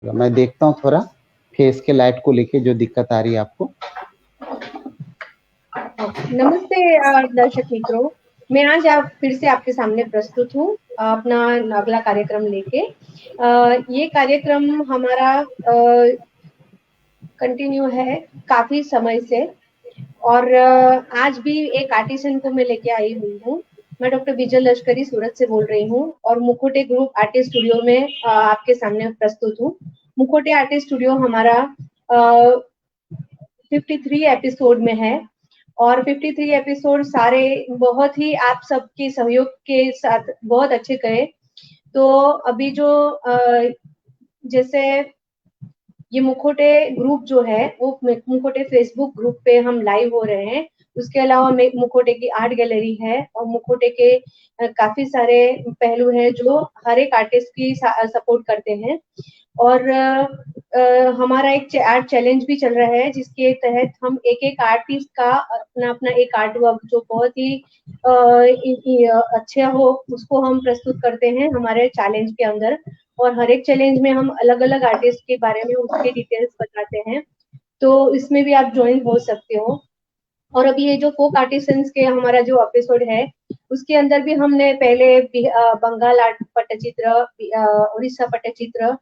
मैं देखता हूँ थोड़ा फेस के लाइट को लेके जो दिक्कत आ रही है आपको। नमस्ते दर्शक मित्रों, मैं आज आप फिर से आपके सामने प्रस्तुत हूँ अपना अगला कार्यक्रम लेके। ये कार्यक्रम हमारा कंटिन्यू है काफी समय से और आज भी एक आर्टिसन को मैं लेके आई हुई हूँ। मैं डॉक्टर विजय लश्करी सूरत से बोल रही हूँ और मुखोटे ग्रुप आर्टिस्ट स्टूडियो में आपके सामने प्रस्तुत हूँ। मुखोटे आर्टिस्ट स्टूडियो हमारा 53 एपिसोड में है और 53 एपिसोड सारे बहुत ही आप सबके सहयोग के साथ बहुत अच्छे गए। तो अभी जो जैसे ये मुखोटे ग्रुप जो है वो मुखोटे फेसबुक ग्रुप पे हम लाइव हो रहे हैं। उसके अलावा मुखोटे की आर्ट गैलरी है और मुखोटे के काफी सारे पहलू हैं जो हर एक आर्टिस्ट की सपोर्ट करते हैं। और हमारा एक आर्ट चैलेंज भी चल रहा है जिसके तहत हम एक एक आर्टिस्ट का अपना अपना एक आर्ट वर्क जो बहुत ही अच्छा हो उसको हम प्रस्तुत करते हैं हमारे चैलेंज के अंदर। और हर एक चैलेंज में हम अलग अलग आर्टिस्ट के बारे में उसके डिटेल्स बताते हैं। तो इसमें भी आप ज्वाइन हो सकते हो। और अभी ये जो फोक आर्टिसंस के हमारा जो एपिसोड है उसके अंदर भी हमने पहले बंगाल आर्ट पट्टचित्र, उड़ीसा पट्टचित्र,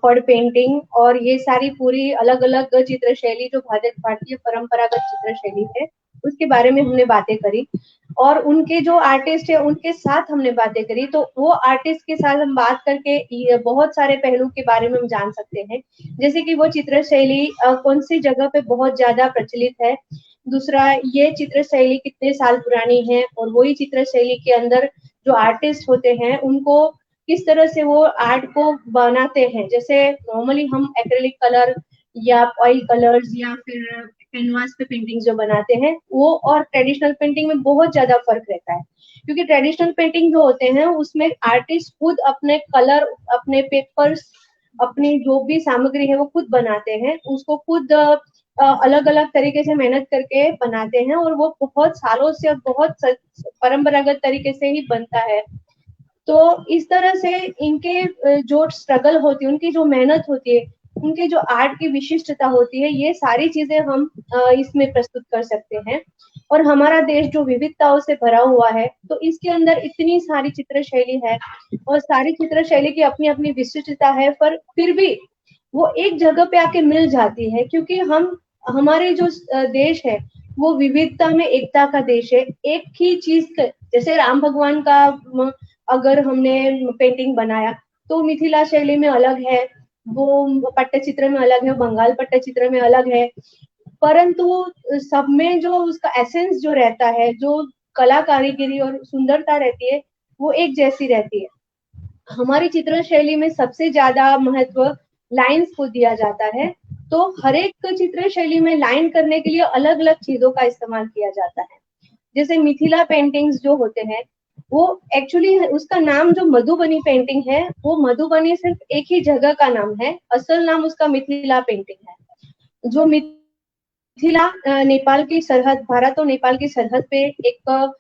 फड़ पेंटिंग और ये सारी पूरी अलग अलग चित्र शैली जो भारतीय परंपरागत चित्र शैली है उसके बारे में हमने बातें करी। और उनके जो आर्टिस्ट है उनके साथ हमने बातें करी तो वो आर्टिस्ट के साथ हम बात करके बहुत सारे पहलू के बारे में हम जान सकते हैं। जैसे कि वो चित्र शैली कौन सी जगह पे बहुत ज्यादा प्रचलित है, दूसरा ये चित्र शैली कितने साल पुरानी है और वही चित्र शैली के अंदर जो आर्टिस्ट होते हैं उनको किस तरह से वो आर्ट को बनाते हैं। जैसे नॉर्मली हम एक्रेलिक कलर या ऑयल कलर्स या फिर कैनवास पे पेंटिंग जो बनाते हैं वो और ट्रेडिशनल पेंटिंग में बहुत ज्यादा फर्क रहता है। क्योंकि ट्रेडिशनल पेंटिंग जो होते हैं उसमें आर्टिस्ट खुद अपने कलर, अपने पेपर्स, अपनी जो भी सामग्री है वो खुद बनाते हैं, उसको खुद अलग अलग तरीके से मेहनत करके बनाते हैं और वो बहुत सालों से बहुत परंपरागत तरीके से ही बनता है। तो इस तरह से इनके जो स्ट्रगल होती है, उनकी जो मेहनत होती है, उनके जो आर्ट की विशिष्टता होती है, ये सारी चीजें हम इसमें प्रस्तुत कर सकते हैं। और हमारा देश जो विविधताओं से भरा हुआ है तो इसके अंदर इतनी सारी चित्र शैली है और सारी चित्र शैली की अपनी अपनी विशिष्टता है, पर फिर भी वो एक जगह पे आके मिल जाती है क्योंकि हम हमारे जो देश है वो विविधता में एकता का देश है। एक ही चीज जैसे राम भगवान का अगर हमने पेंटिंग बनाया तो मिथिला शैली में अलग है, वो पट्टचित्र में अलग है, बंगाल पट्टचित्र में अलग है, परंतु सब में जो उसका एसेंस जो रहता है, जो कला कारीगरी और सुंदरता रहती है वो एक जैसी रहती है। हमारी चित्र शैली में सबसे ज्यादा महत्व लाइंस को दिया जाता है। तो हर एक चित्र शैली में लाइन करने के लिए अलग अलग चीजों का इस्तेमाल किया जाता है। जैसे मिथिला पेंटिंग्स जो होते हैं वो एक्चुअली उसका नाम जो मधुबनी पेंटिंग है वो मधुबनी सिर्फ एक ही जगह का नाम है, असल नाम उसका मिथिला पेंटिंग है। जो मिथिला नेपाल की सरहद, भारत और नेपाल की सरहद पे एक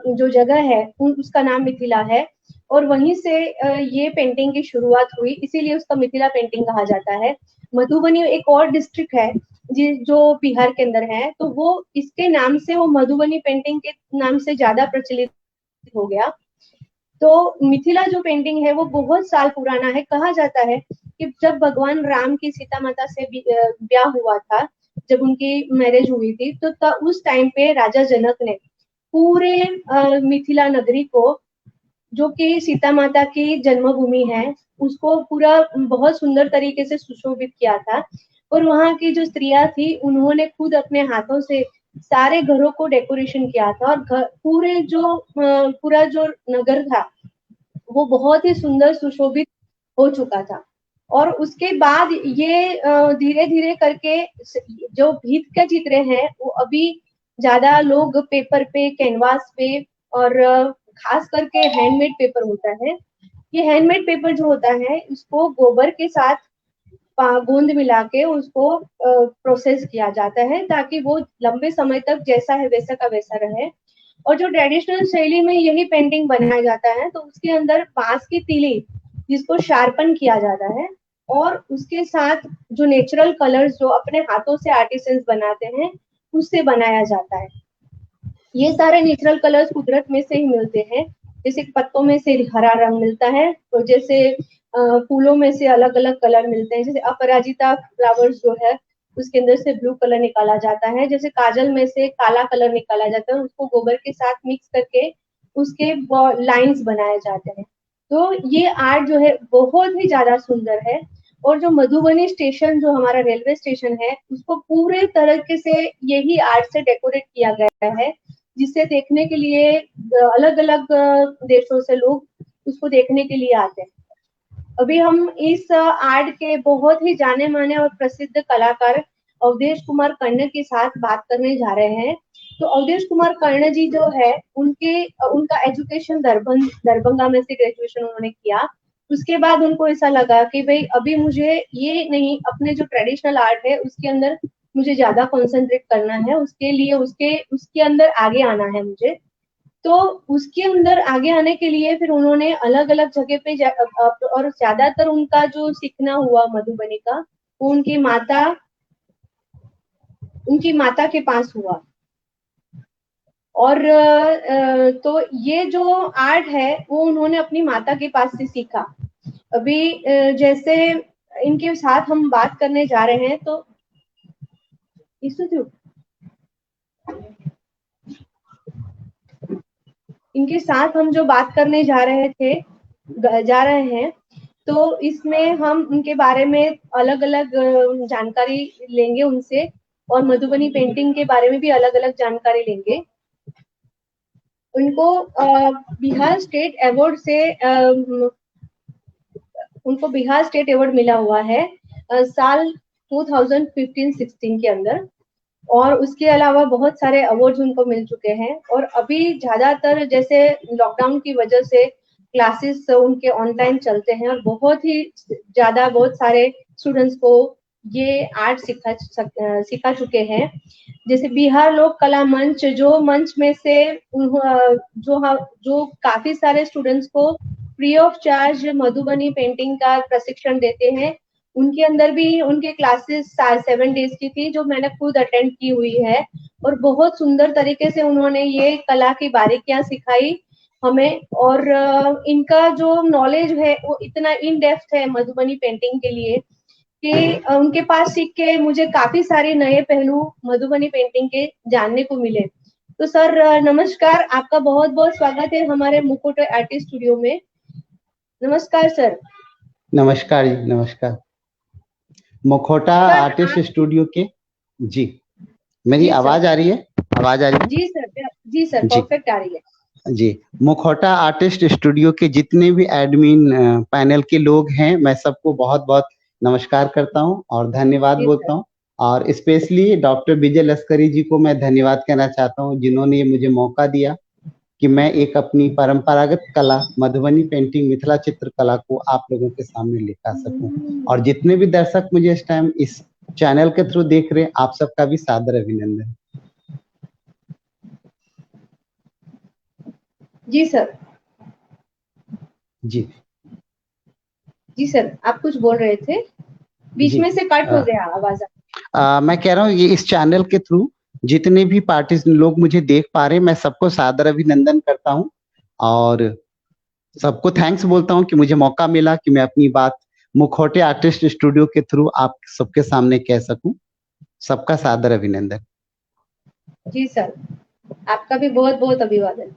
जो जगह है उसका नाम मिथिला है और वहीं से ये पेंटिंग की शुरुआत हुई, इसीलिए उसका मिथिला पेंटिंग कहा जाता है। मधुबनी एक और डिस्ट्रिक्ट है जो बिहार के अंदर है, तो वो इसके नाम से वो मधुबनी पेंटिंग के नाम से ज्यादा प्रचलित हो गया। तो मिथिला जो पेंटिंग है वो बहुत साल पुराना है। कहा जाता है कि जब भगवान राम की सीता माता से ब्याह हुआ था, जब उनकी मैरिज हुई थी तो उस टाइम पे राजा जनक ने पूरे मिथिला नगरी को, जो कि सीता माता की जन्मभूमि है, उसको पूरा बहुत सुंदर तरीके से सुशोभित किया था। और वहां की जो स्त्रियां थी उन्होंने खुद अपने हाथों से सारे घरों को डेकोरेशन किया था और पूरा जो नगर था वो बहुत ही सुंदर सुशोभित हो चुका था। और उसके बाद ये धीरे धीरे करके जो भीत के चित्र हैं वो अभी ज्यादा लोग पेपर पे, कैनवास पे और खास करके हैंडमेड पेपर होता है। ये हैंडमेड पेपर जो होता है उसको गोबर के साथ गूंद मिला के उसको प्रोसेस किया जाता है ताकि वो लंबे समय तक जैसा है वैसा का वैसा रहे। और जो ट्रेडिशनल शैली में यही पेंटिंग बनाया जाता है तो उसके अंदर बांस की तीली जिसको शार्पन किया जाता है और उसके साथ जो नेचुरल कलर्स जो अपने हाथों से आर्टिसंस बनाते हैं उससे बनाया जाता है। ये सारे नेचुरल कलर्स कुदरत में से ही मिलते हैं। जैसे पत्तों में से हरा रंग मिलता है, तो जैसे फूलों में से अलग अलग कलर मिलते हैं। जैसे अपराजिता फ्लावर्स जो है उसके अंदर से ब्लू कलर निकाला जाता है। जैसे काजल में से काला कलर निकाला जाता है, उसको गोबर के साथ मिक्स करके उसके लाइंस बनाए जाते हैं। तो ये आर्ट जो है बहुत ही ज्यादा सुंदर है। और जो मधुबनी स्टेशन जो हमारा रेलवे स्टेशन है उसको पूरे तरीके से यही आर्ट से डेकोरेट किया गया है, जिसे देखने के लिए अलग अलग देशों से लोग उसको देखने के लिए आते हैं। अभी हम इस आर्ट के बहुत ही जाने माने और प्रसिद्ध कलाकार अवधेश कुमार कर्ण के साथ बात करने जा रहे हैं। तो अवधेश कुमार कर्ण जी जो है उनका एजुकेशन दरभंगा में से ग्रेजुएशन उन्होंने किया। उसके बाद उनको ऐसा लगा कि भाई अभी मुझे ये नहीं, अपने जो ट्रेडिशनल आर्ट है उसके अंदर मुझे ज्यादा कंसंट्रेट करना है, उसके लिए उसके उसके अंदर आगे आना है मुझे। तो उसके अंदर आगे आने के लिए फिर उन्होंने अलग अलग जगह पे और ज्यादातर उनका जो सीखना हुआ मधुबनी का वो उनकी माता के पास हुआ। और तो ये जो आर्ट है वो उन्होंने अपनी माता के पास से सीखा। अभी जैसे इनके साथ हम बात करने जा रहे हैं तो इनके साथ हम जो बात करने जा रहे हैं तो इसमें हम उनके बारे में अलग अलग जानकारी लेंगे उनसे, और मधुबनी पेंटिंग के बारे में भी अलग अलग जानकारी लेंगे। उनको बिहार स्टेट अवार्ड से उनको बिहार स्टेट अवार्ड मिला हुआ है साल 2015-16 के अंदर। और उसके अलावा बहुत सारे अवार्ड्स उनको मिल चुके हैं। और अभी ज्यादातर जैसे लॉकडाउन की वजह से क्लासेस उनके ऑनलाइन चलते हैं और बहुत सारे स्टूडेंट्स को ये आर्ट सिखा चुके हैं। जैसे बिहार लोक कला मंच, जो मंच में से जो काफी सारे स्टूडेंट्स को free of charge Madhubani painting का प्रशिक्षण देते हैं। उनके अंदर भी उनके क्लासेस 7 डेज की थी जो मैंने खुद अटेंड की हुई है। और बहुत सुंदर तरीके से उन्होंने ये कला की बारीकियां सिखाई हमें। और इनका जो नॉलेज है वो इतना इन डेप्थ है मधुबनी पेंटिंग के लिए कि उनके पास सीख के मुझे काफी सारे नए पहलू मधुबनी पेंटिंग के जानने को मिले। तो सर नमस्कार, आपका बहुत बहुत स्वागत है हमारे मुकुट आर्टिस्ट स्टूडियो में। नमस्कार सर। नमस्कार जी, नमस्कार। मुखौटा सर आर्टिस्ट आप स्टूडियो के जी, मेरी जी सर। आवाज आ रही है? आवाज आ रही जी सर। जी सर, है जी। परफेक्ट आ रही है। जी, मुखौटा आर्टिस्ट स्टूडियो के जितने भी एडमिन पैनल के लोग हैं, मैं सबको बहुत बहुत नमस्कार करता हूं और धन्यवाद जी सर। बोलता हूं। और स्पेशली डॉक्टर विजय लस्करी जी को मैं धन्यवाद कहना चाहता हूं, जिन्होंने ये मुझे मौका दिया कि मैं एक अपनी परंपरागत कला मधुबनी पेंटिंग मिथिला चित्रकला को आप लोगों के सामने लेकर आ सकूं। और जितने भी दर्शक मुझे इस टाइम इस चैनल के थ्रू देख रहे हैं, आप सबका भी सादर अभिनंदन। जी सर। जी जी सर, आप कुछ बोल रहे थे, बीच जी में से कट हो गया आवाज। मैं कह रहा हूँ ये इस चैनल के थ्रू जितने भी पार्टिस लोग मुझे देख पा रहे हैं, मैं सबको सादर अभिनंदन करता हूँ और सबको थैंक्स बोलता हूँ कि मुझे मौका मिला कि मैं अपनी बात मुखौटे आर्टिस्ट स्टूडियो के थ्रू आप सबके सामने कह सकूं। सबका सादर अभिनंदन। जी सर, आपका भी बहुत बहुत अभिवादन।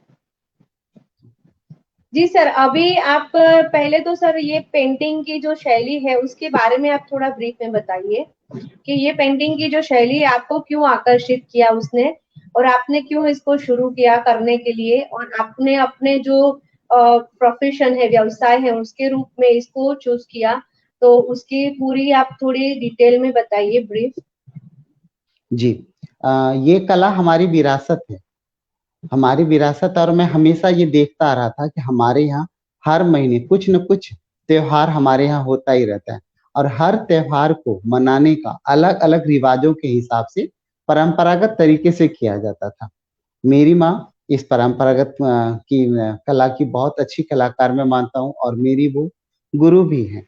जी सर, अभी आप पहले तो सर ये पेंटिंग की जो शैली है उसके बारे में आप थोड़ा ब्रीफ में बताइए कि ये पेंटिंग की जो शैली है आपको क्यों आकर्षित किया उसने, और आपने क्यों इसको शुरू किया करने के लिए, और आपने अपने जो प्रोफेशन है, व्यवसाय है, उसके रूप में इसको चूज किया। तो उसकी पूरी आप थोड़ी डिटेल में बताइए, ब्रीफ। जी, ये कला हमारी विरासत है, हमारी विरासत। और मैं हमेशा ये देखता आ रहा था कि हमारे यहाँ हर महीने कुछ न कुछ त्योहार हमारे यहाँ होता ही रहता है और हर त्योहार को मनाने का अलग अलग रिवाजों के हिसाब से परंपरागत तरीके से किया जाता था। मेरी माँ इस परंपरागत कला की बहुत अच्छी कलाकार मैं मानता हूँ और मेरी वो गुरु भी हैं।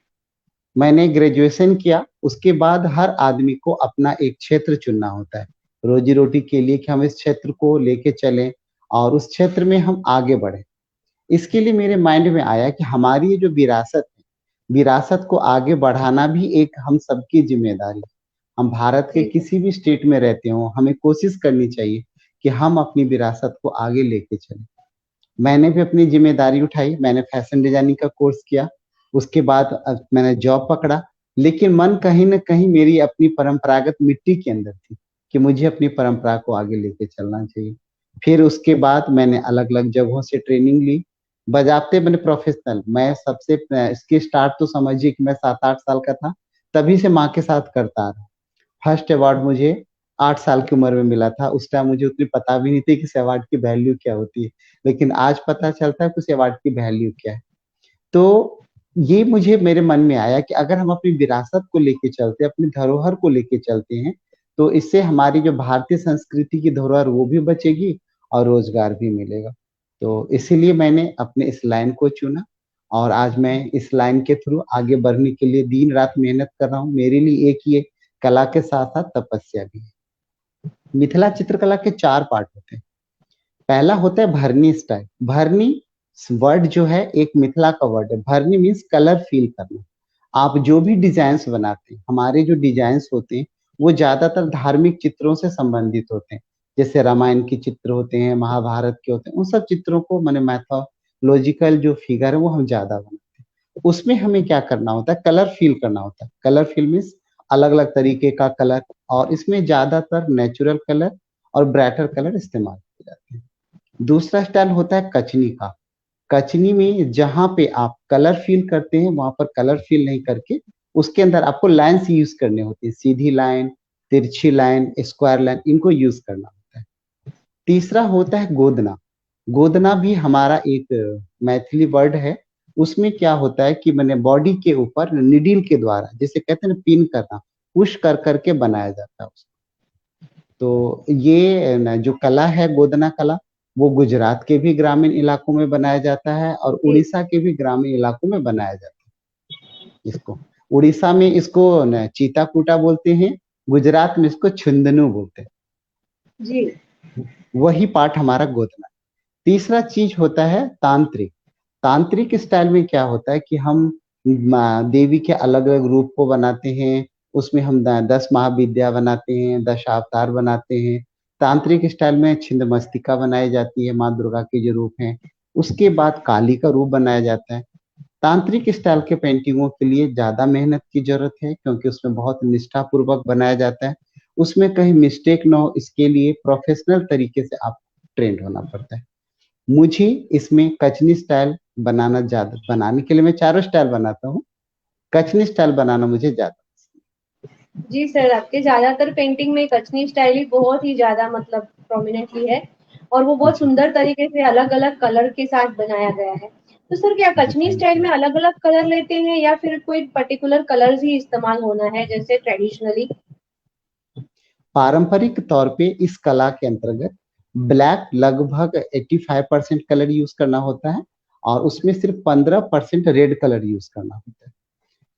मैंने ग्रेजुएशन किया, उसके बाद हर आदमी को अपना एक क्षेत्र चुनना होता है, रोजी-रोटी के लिए कि हम इस क्षेत्र को लेके चलें और उस क्षेत्र में हम आगे बढ़ें। इसके लिए मेरे माइंड में आया कि हमारी ये जो विरासत है, विरासत को आगे बढ़ाना भी एक हम सबकी ज़िम्मेदारी है। हम भारत के जी सर। किसी भी स्टेट में रहते हों, हमें कोशिश करनी चाहिए कि हम अपनी विरासत को आगे लेके चलें। मैंने भी अपनी ज़िम्मेदारी उठाई, मैंने फैशन डिज़ाइनिंग का कोर्स किया, उसके बाद मैंने जॉब पकड़ा, लेकिन मन कहीं न कहीं मेरी अपनी परंपरागत मिट्टी के अंदर थी, कि मुझे अपनी परंपरा को आगे लेके चलना चाहिए। फिर उसके बाद मैंने अलग-अलग जगहों से ट्रेनिंग ली, बज़ाब्ते मैंने प्रोफ़ेशनल मैं सबसे इसकी स्टार्ट तो समझिए कि मैं 7-8 साल का था, तभी से माँ के साथ करता आ रहा हूँ। फर्स्ट अवार्ड मुझे 8 साल की उम्र में मिला था। उस टाइम मुझे उतनी पता भी नहीं थी कि इस अवार्ड की वैल्यू क्या होती है। लेकिन आज पता चलता है कि उस अवार्ड की वैल्यू क्या है। तो ये मुझे मेरे मन में आया कि अगर हम अपनी विरासत को लेके चलते हैं, अपनी धरोहर को लेके चलते हैं, तो इससे हमारी जो भारतीय संस्कृति की धरोहर वो भी बचेगी और रोज़गार भी मिलेगा। तो इसीलिए मैंने अपने इस लाइन को चुना और आज मैं इस लाइन के थ्रू आगे बढ़ने के लिए दिन-रात मेहनत कर रहा हूँ। मेरे लिए एक ये कला के साथ-साथ तपस्या भी है। मिथिला चित्रकला के 4 पार्ट होते हैं। पहला होता है भरनी स्टाइल। भरनी वर्ड जो है एक मिथिला का वर्ड है। भरनी मीन्स कलर फ़ील करना। आप जो भी डिज़ाइन्स बनाते हैं, हमारे जो डिज़ाइन्स होते हैं, वो ज़्यादातर धार्मिक चित्रों से संबंधित होते हैं। जैसे रामायण के चित्र होते हैं, महाभारत के होते हैं, उन सब चित्रों को माने मैथोलॉजिकल जो फिगर है वो हम ज़्यादा बनाते हैं। उसमें हमें क्या करना होता है, कलर फ़ील करना होता है। कलर फ़ील मीन्स अलग-अलग तरीके का कलर और इसमें ज़्यादातर नेचुरल कलर और ब्राइटर कलर इस्तेमाल किए जाते हैं। दूसरा स्टाइल होता है कचनी का। कचनी में जहाँ पे आप कलर फ़ील करते हैं, वहाँ पर कलर फ़ील नहीं करके, उसके अंदर आपको लाइन्स यूज़ करने होती हैं। सीधी लाइन, तिरछी लाइन, स्क्वायर लाइन इनको यूज़ करना होता है। तीसरा होता है गोदना। गोदना भी हमारा एक मैथिली वर्ड है। उसमें क्या होता है कि माने बॉडी के ऊपर नीडल के द्वारा जिसे कहते हैं ना पिन करना, पुश कर के बनाया जाता है उसको। तो ये न जो कला है गोदना कला, वो गुजरात के भी ग्रामीण इलाकों में बनाया जाता है और जी उड़ीसा के भी ग्रामीण इलाकों में बनाया जाता है इसको। उड़ीसा में इसको न चीता-कूटा बोलते हैं, गुजरात में इसको छुंदनू बोलते हैं। जी वही पार्ट हमारा गोदना। तीसरा चीज़ होता है तांत्रिक। तांत्रिक स्टाइल में क्या होता है कि हम देवी के अलग-अलग रूप को बनाते हैं, उसमें हम 10 महाविद्या बनाते हैं, दशावतार बनाते हैं। तांत्रिक स्टाइल में छिंदमस्तिका बनाई जाती है, माँ दुर्गा के जो रूप हैं। उसके बाद काली का रूप बनाया जाता है। तांत्रिक स्टाइल के पेंटिंगों के लिए ज़्यादा मेहनत की ज़रूरत है क्योंकि उसमें बहुत निष्ठापूर्वक बनाया जाता है। उसमें कहीं मिस्टेक ना हो इसके लिए प्रोफेशनल तरीके से आप ट्रेन्ड होना पड़ता है। मुझे इसमें कचनी स्टाइल बनाने के लिए मैं चारों स्टाइल बनाता हूँ। कचनी स्टाइल बनाना मुझे ज़्यादा जी सर, आपके ज़्यादातर पेंटिंग में कचनी स्टाइल ही बहुत ही ज़्यादा मतलब प्रोमिनेंटली है और वो बहुत जी, सुंदर तरीके से अलग-अलग कलर के साथ बनाया गया है। तो सर क्या जी, कचनी थैंक स्टाइल यू। में अलग-अलग कलर लेते हैं या फिर कोई पर्टिकुलर कलर्स ही इस्तेमाल होना है जैसे ट्रेडिशनली? पारंपरिक तौर पे इस कला के अंतर्गत ब्लैक लगभग 85% कलर यूज़ करना होता है और उसमें सिर्फ 15% रेड कलर यूज़ करना होता है।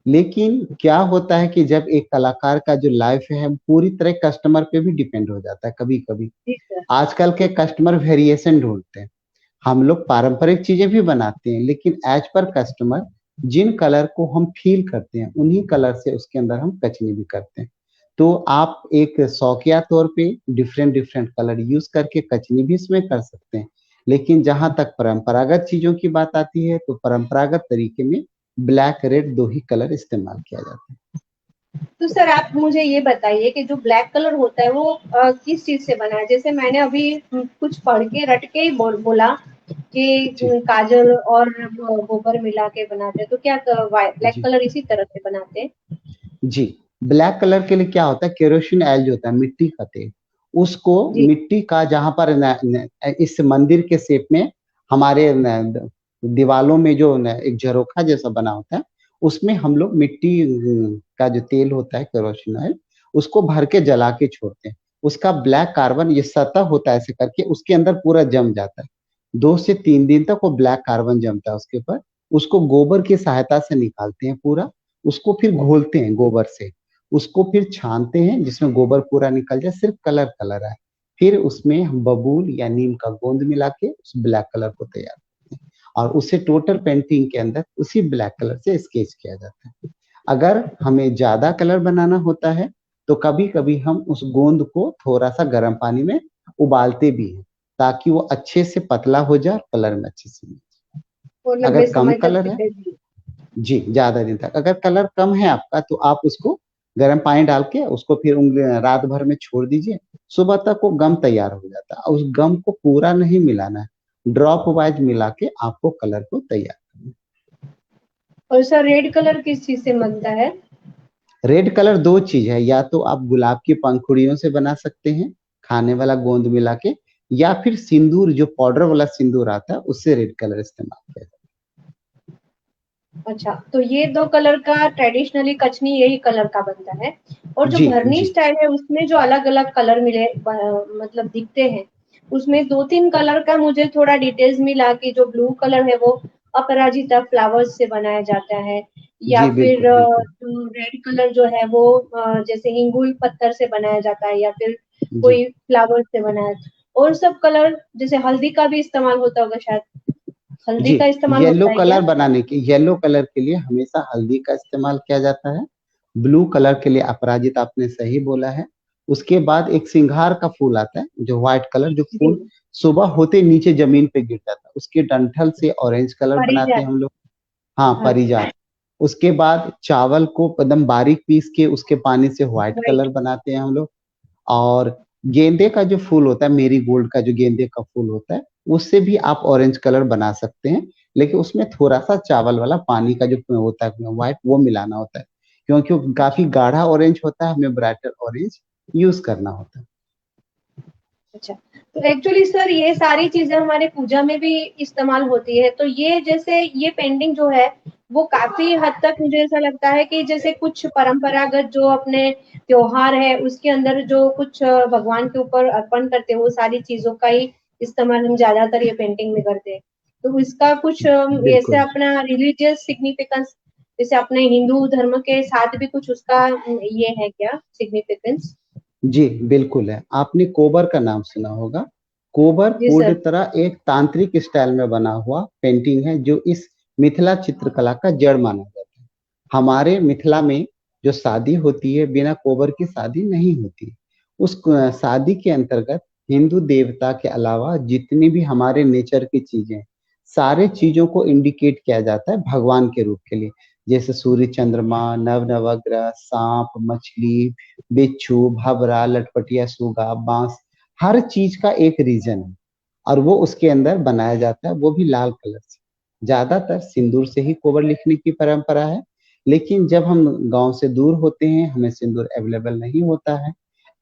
लेकिन क्या होता है कि जब एक कलाकार का जो लाइफ़ है पूरी तरह कस्टमर पे भी डिपेंड हो जाता है कभी-कभी। जी सर। आजकल के कस्टमर वेरिएशन ढूँढते हैं। हम लोग पारंपरिक चीज़ें भी बनाते हैं, लेकिन ऐज़ पर कस्टमर जिन कलर को हम फ़ील करते हैं, उन्हीं कलर से उसके अंदर हम कचनी भी करते हैं। तो आप एक शौकिया तौर पे डिफरेंट-डिफरेंट कलर यूज़ करके कचनी भी इसमें कर सकते हैं। लेकिन जहाँ तक परंपरागत चीज़ों की बात आती है, तो परंपरागत तरीके में ब्लैक, रेड 2 ही कलर इस्तेमाल किया जाता है। तो सर आप मुझे ये बताइए कि जो ब्लैक कलर होता है वो किस चीज़ से बना है? जैसे मैंने अभी कुछ पढ़ के रट के ही बोला कि जी, काजल और वो गोबर मिला के बनाते हैं, तो क्या ब्लैक जी। कलर इसी तरह से बनाते हैं? जी, ब्लैक कलर के लिए क्या होता है केरोसिन ऑयल जो होता है मिट्टी का तेल, उसको जी, मिट्टी का जहाँ पर इस मंदिर के शेप में हमारे न द दीवालों में जो न एक झरोखा जैसा बना होता है, उसमें हम लोग मिट्टी का जो तेल होता है केरोसिन ऑयल, उसको भर के जला के छोड़ते हैं। उसका ब्लैक कार्बन ये सतह होता है ऐसे करके उसके अंदर पूरा जम जाता है। 2 से 3 दिन तक वो ब्लैक कार्बन जमता है उसके ऊपर, उसको गोबर की सहायता से निकालते हैं पूरा उसको फिर घोलते हैं गोबर से, उसको फिर छानते हैं जिसमें गोबर पूरा निकल जाए, सिर्फ कलर कलर आए, फिर उसमें हम बबूल या नीम का गोंद मिला के उस ब्लैक कलर को तैयार करते हैं और उसे टोटल पेंटिंग के अंदर उसी ब्लैक कलर से स्केच किया जाता है। अगर हमें ज्यादा कलर बनाना होता है तो कभी कभी हम उस गोंद को थोड़ा सा गर्म पानी में उबालते भी हैं ताकि वो अच्छे से पतला हो जाए और कलर में अच्छे से मिले। वो अगर लंबे कम समय तक कलर है, टिकेगी। जी ज्यादा दिन तक, अगर कलर कम है आपका तो आप उसको गर्म पानी डाल के उसको फिर उंगली रात भर में छोड़ दीजिए, सुबह तक वो गम तैयार हो जाता है। उस गम को पूरा नहीं मिलाना है, ड्रॉप वाइज मिला के आपको कलर को तैयार करना और सर रेड कलर किस चीज से बनता है? है। रेड कलर दो चीज है, या तो आप गुलाब की पंखुड़ियों से बना सकते हैं खाने वाला गोंद मिला के, या फिर सिंदूर जो पाउडर वाला सिंदूर आता है उससे रेड कलर इस्तेमाल किया जाता अच्छा, तो ये दो कलर का ट्रेडिशनली कचनी यही कलर का बनता है। और है। जो जी भरनी जी स्टाइल है उसमें जो अलग अलग कलर मिले मतलब दिखते हैं, उसमें दो तीन कलर का मुझे थोड़ा डिटेल्स मिला कि जो ब्लू कलर है वो अपराजिता फ्लावर्स से बनाया जाता है, या जी फिर बिल्कुल बिल्कुल। जो रेड कलर जो है वो जैसे हिंगुल पत्थर से बनाया जाता है, या फिर जी कोई फ्लावर से बनाया। और सब कलर जैसे हल्दी का भी इस्तेमाल होता होगा शायद, हल्दी जी, का इस्तेमाल येलो होता है कलर क्या? बनाने के, येलो कलर के लिए हमेशा हल्दी का इस्तेमाल किया जाता है। ब्लू कलर के लिए अपराजित, आपने सही बोला है। उसके बाद एक सिंघार का फूल आता है जो व्हाइट कलर, जो जी, फूल सुबह होते नीचे जमीन पे गिर जाता है, उसके डंठल से ऑरेंज कलर बनाते हैं पारिजात। हम लोग। हाँ, हाँ, परिजात। उसके बाद चावल को एकदम बारीक पीस के उसके पानी से व्हाइट राइट। कलर बनाते हैं हम लोग। और गेंदे का जो फूल होता है, मेरी गोल्ड का जो गेंदे का फूल होता है, उससे भी आप ऑरेंज कलर बना सकते हैं, लेकिन उसमें थोड़ा सा चावल वाला पानी का जो होता है व्हाइट, वो मिलाना होता है, क्योंकि वो काफी अच्छा, गाढ़ा ऑरेंज होता है, हमें ब्राइटर ऑरेंज यूज करना होता है। अच्छा। तो एक्चुअली सर ये सारी चीज़ें हमारे पूजा में भी इस्तेमाल होती है, तो ये जैसे ये पेंटिंग जो है, वो काफ़ी हद तक मुझे ऐसा लगता है कि जैसे कुछ परंपरागत जो अपने त्योहार है, उसके अंदर जो कुछ भगवान के ऊपर अर्पण करते हैं, वो सारी चीज़ों का ही इस्तेमाल हम ज़्यादातर ये पेंटिंग में करते हैं। तो इसका कुछ ऐसे बिल्कुल। अपना रिलीजियस सिग्निफिकेंस, जैसे अपने हिंदू धर्म के साथ भी कुछ उसका ये है क्या सिग्निफिकेंस? जी बिल्कुल है, आपने कोबर का नाम सुना होगा। कोबर जी पूरी सर। तरह एक तांत्रिक स्टाइल में बना हुआ पेंटिंग है जो इस मिथिला चित्रकला का जड़ माना जाता है। हमारे मिथिला में जो शादी होती है, बिना कोबर की शादी नहीं होती। उस शादी के अंतर्गत हिंदू देवता के अलावा जितनी भी हमारे नेचर की चीजें, सारे चीजों को इंडिकेट किया जाता है भगवान के रूप के लिए। जैसे सूर्य, चंद्रमा, नव नवग्रह, सांप, मछली, बिच्छू, भवरा, लटपटिया, सूगा, बांस, हर चीज का एक रीजन है और वो उसके अंदर बनाया जाता है, वो भी लाल कलर से। ज्यादातर सिंदूर से ही कोबर लिखने की परंपरा है, लेकिन जब हम गांव से दूर होते हैं, हमें सिंदूर अवेलेबल नहीं होता है,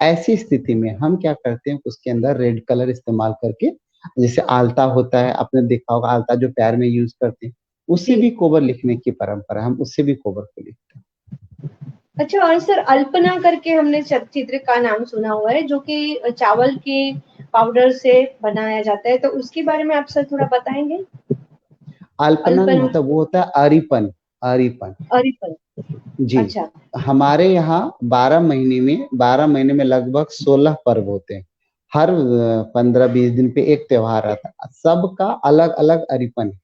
ऐसी स्थिति में हम क्या करते हैं, उसके अंदर रेड कलर इस्तेमाल करके, जैसे आलता होता है, आपने देखा होगा आलता जो पैर में यूज करते हैं, उससे जी। भी कोबर लिखने की परंपरा है, हम उससे भी कोबर को लिखते हैं। अच्छा, और सर अल्पना करके हमने चित्र का नाम सुना हुआ है जो कि चावल के पाउडर से बनाया जाता है, तो उसके बारे में आप सर थोड़ा बताएंगे? अल्पना नहीं अल्पना। होता, वो होता है अरिपन। अरिपन। अरिपन। जी। अच्छा। हमारे यहाँ 12 महीने में लगभग 16 पर्व होते हैं। हर 15-20 दिन पे एक त्योहार आता है, सबका अलग अलग अरिपन है।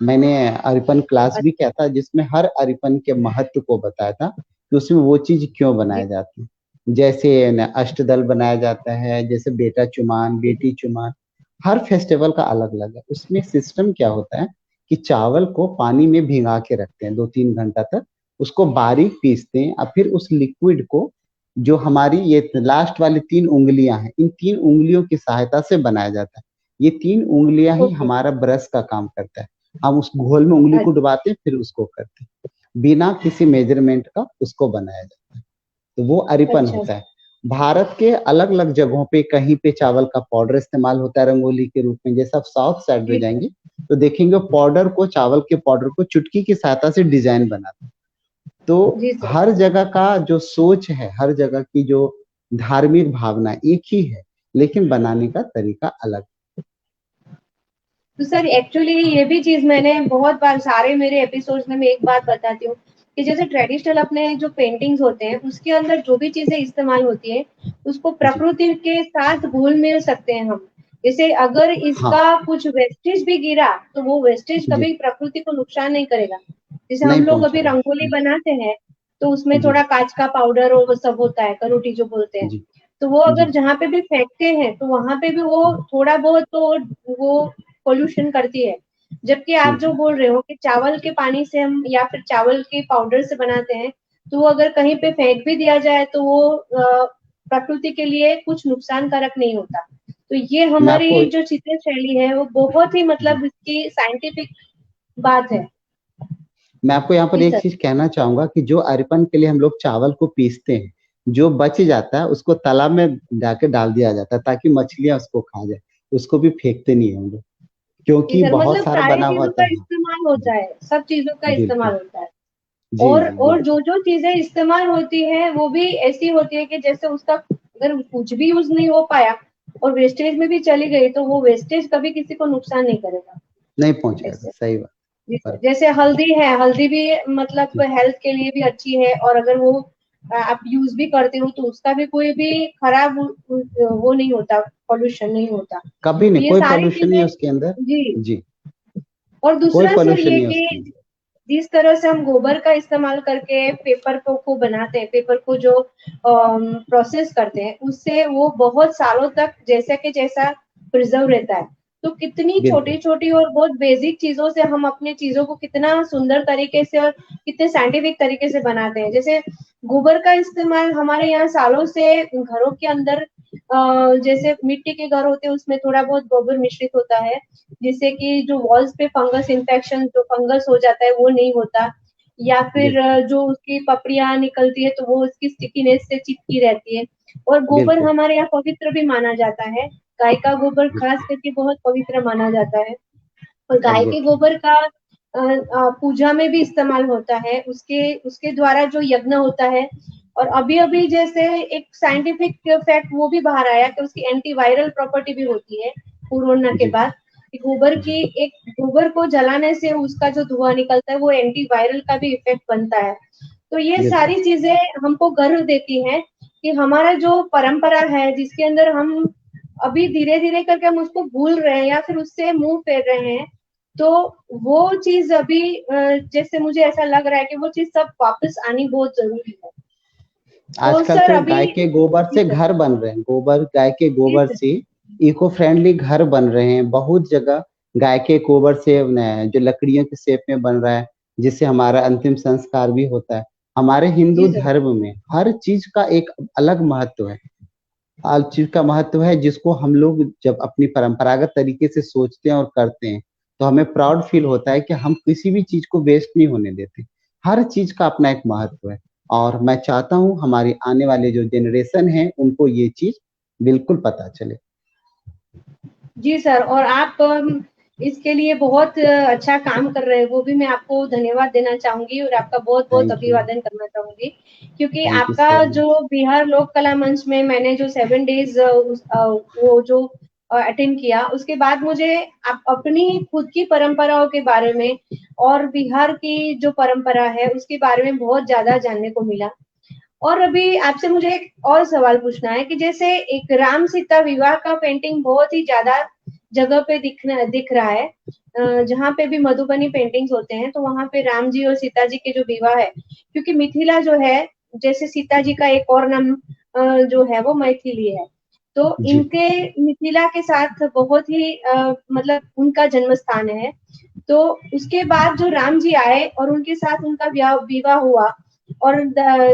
मैंने अरिपन क्लास भी किया था जिसमें हर अरिपन के महत्व को बताया था कि उसमें वो चीज क्यों बनाए जी, जाती है। जैसे न अष्टदल बनाया जाता है, जैसे बेटा चुमान, जी, बेटी चुमान, हर फेस्टिवल का अलग अलग है। उसमें सिस्टम क्या होता है कि चावल को पानी में भिगा के रखते हैं 2-3 घंटा तक, उसको बारीक पीसते हैं और फिर उस लिक्विड को, जो हमारी ये लास्ट वाली 3 उंगलियां हैं, इन 3 उंगलियों की सहायता से बनाया जाता है। ये 3 उंगलियां ही ओके। हमारा ब्रश का काम करता है। हम उस घोल में उंगली को डुबाते हैं, फिर उसको करते हैं, बिना किसी मेजरमेंट का उसको बनाया जाता है। तो वो अरिपन अच्छा। होता है। भारत के अलग अलग जगहों पे कहीं पे चावल का पाउडर इस्तेमाल होता है रंगोली के रूप में। जैसे आप साउथ साइड में जी सर। जाएंगे तो देखेंगे पाउडर को, चावल के पाउडर को चुटकी की सहायता से डिजाइन बनाते हैं। तो जी सर। हर जगह का जो सोच है, हर जगह की जो धार्मिक भावना एक ही है, लेकिन बनाने का तरीका अलग। तो सर एक्चुअली ये भी चीज मैंने बहुत बार सारे मेरे एपिसोड्स में मैं एक बात बताती हूँ कि जैसे ट्रेडिशनल अपने जो पेंटिंग्स होते हैं उसके अंदर जो भी चीजें इस्तेमाल होती है उसको जी, प्रकृति के साथ घुल मिल सकते हैं हम। जैसे अगर हाँ, इसका कुछ वेस्टेज भी गिरा तो वो वेस्टेज जी, कभी प्रकृति को नुकसान नहीं करेगा। जैसे हम नहीं लोग अभी पहुँचाएगा। रंगोली बनाते हैं तो उसमें जी, थोड़ा कांच का पाउडर और वो सब होता है, करोटी जो बोलते हैं। जी, तो वो जी, अगर जहाँ पे भी फेंकते हैं तो वहां पे भी वो थोड़ा बहुत तो वो पोल्यूशन करती है। जबकि आप जो जी, बोल रहे हो कि चावल के पानी से हम या फिर चावल के पाउडर से बनाते हैं, तो वो अगर कहीं पे फेंक भी दिया जाए तो वो प्रकृति के लिए कुछ नुकसानकारक नहीं होता। तो ये मैं आपको हमारी जो चित्र शैली है वो बहुत ही जी, मतलब इसकी साइंटिफिक बात है। मैं आपको यहाँ पर जी एक सर। चीज़ कहना चाहूँगा कि जो अरपन के लिए हम लोग चावल को पीसते हैं, जो बच जाता है उसको तालाब में जाके डाल दिया जाता है ताकि मछलियाँ उसको खा जाए, उसको भी फेंकते नहीं हैं हम लोग, जी क्योंकि सर, बहुत मतलब सारा सारी बना हुआ चीजों होता का है। हाँ, इस्तेमाल जी, होता है, सब चीजों का इस्तेमाल बिल्कुल। होता है। जी, जी, और बिल्कुल। जो चीजें इस्तेमाल होती है वो भी ऐसी होती है कि जैसे उसका अगर कुछ भी यूज नहीं हो पाया और वेस्टेज में भी चली गई तो वो वेस्टेज कभी किसी को नुकसान नहीं करेगा। नहीं पहुँचाएगा, ऐसे। सही बात। जी सर, पर जैसे हल्दी है, हल्दी भी मतलब जी, हेल्थ के लिए भी अच्छी है और अगर वो आप यूज भी करते हो तो उसका भी कोई भी खराब वो नहीं होता, पॉल्यूशन नहीं होता। कभी तो नहीं, ये कोई सारी पॉल्यूशन नहीं चीजें। है उसके अंदर। जी। जी, और कोई दूसरा सर पॉल्यूशन ये नहीं है उसके कि अंदर। जिस तरह से हम गोबर का इस्तेमाल करके पेपर को बनाते हैं, पेपर को जो प्रोसेस करते हैं उससे वो बहुत सालों तक जैसा के जैसा प्रिजर्व रहता है। तो कितनी छोटी बिल्कुल, छोटी और बहुत बेसिक चीजों से हम अपने चीजों को कितना सुंदर तरीके से और कितने साइंटिफिक तरीके से बनाते हैं। जैसे गोबर का इस्तेमाल हमारे यहाँ सालों से घरों के अंदर जैसे मिट्टी के घर होते हैं उसमें थोड़ा बहुत गोबर मिश्रित होता है, जिससे कि जो वॉल्स पे फंगस इन्फेक्शन जो फंगस हो जाता है वो नहीं होता। या फिर बिल्कुल, जो उसकी पपड़ियां निकलती है तो वो उसकी स्टिकीनेस से चिपकी रहती है। और गोबर बिल्कुल। हमारे यहाँ पवित्र भी माना जाता है। गाय का गोबर जी, खास करके बहुत पवित्र माना जाता है। और गाय के एग्ज़ैक्टली। गोबर का पूजा में भी इस्तेमाल होता है, उसके उसके द्वारा जो यज्ञ होता है। और अभी अभी जैसे एक साइंटिफिक फैक्ट वो भी बाहर आया कि उसकी एंटीवायरल प्रॉपर्टी भी होती है कोरोना के जी, बाद। कि गोबर जी, की एक गोबर को जलाने से उसका जो धुआं निकलता है वो एंटीवायरल का भी इफेक्ट बनता है। तो ये बिल्कुल। सारी चीजें हमको गर्व देती हैं कि हमारा जो परंपरा है जिसके अंदर हम अभी धीरे धीरे करके हम उसको भूल रहे हैं या फिर उससे मुंह फेर रहे हैं। तो वो चीज अभी जैसे मुझे ऐसा लग रहा है कि वो चीज सब वापस आनी बहुत जरूरी है। तो आजकल सर तो अभी। गाय के गोबर जी से सर। घर बन रहे हैं, गोबर गाय के जी गोबर सर। से इको फ्रेंडली घर बन रहे हैं, बहुत जगह गाय के गोबर से जो लकड़ियों के शेप में बन रहा है, जिससे हमारा अंतिम संस्कार भी होता है। हमारे हिंदू जी सर। धर्म में हर चीज़ का एक अलग महत्व है। हर चीज़ का महत्व है जिसको हम लोग जब अपनी परंपरागत तरीके से सोचते हैं और करते हैं, तो हमें प्राउड फील होता है कि हम किसी भी चीज़ को वेस्ट नहीं होने देते। हर चीज़ का अपना एक महत्व है और मैं चाहता हूँ हमारी आने वाली जो जनरेशन है, उनको ये चीज़ बिल्कुल पता चले। जी सर, और आप इसके लिए बहुत अच्छा काम कर रहे हैं, वो भी मैं आपको धन्यवाद देना चाहूंगी और आपका बहुत बहुत थैंक यू, अभिवादन करना चाहूंगी। क्योंकि थैंक यू आपका सो मच। जो बिहार लोक कला मंच में मैंने जो 7 डेज वो जो अटेंड किया उसके बाद मुझे आप अपनी खुद की परंपराओं के बारे में और बिहार की जो परंपरा है उसके बारे में बहुत ज्यादा जानने को मिला। और अभी आपसे मुझे एक और सवाल पूछना है कि जैसे एक राम सीता विवाह का पेंटिंग बहुत ही ज्यादा जगह पे दिख रहा है, जहाँ पे भी मधुबनी पेंटिंग्स होते हैं तो वहां पे राम जी और सीता जी के जो विवाह है, क्योंकि मिथिला जो है जैसे सीता जी का एक और नाम जो है वो मैथिली है। तो जी, इनके मिथिला के साथ बहुत ही मतलब उनका जन्म स्थान है। तो उसके बाद जो राम जी आए और उनके साथ उनका विवाह हुआ और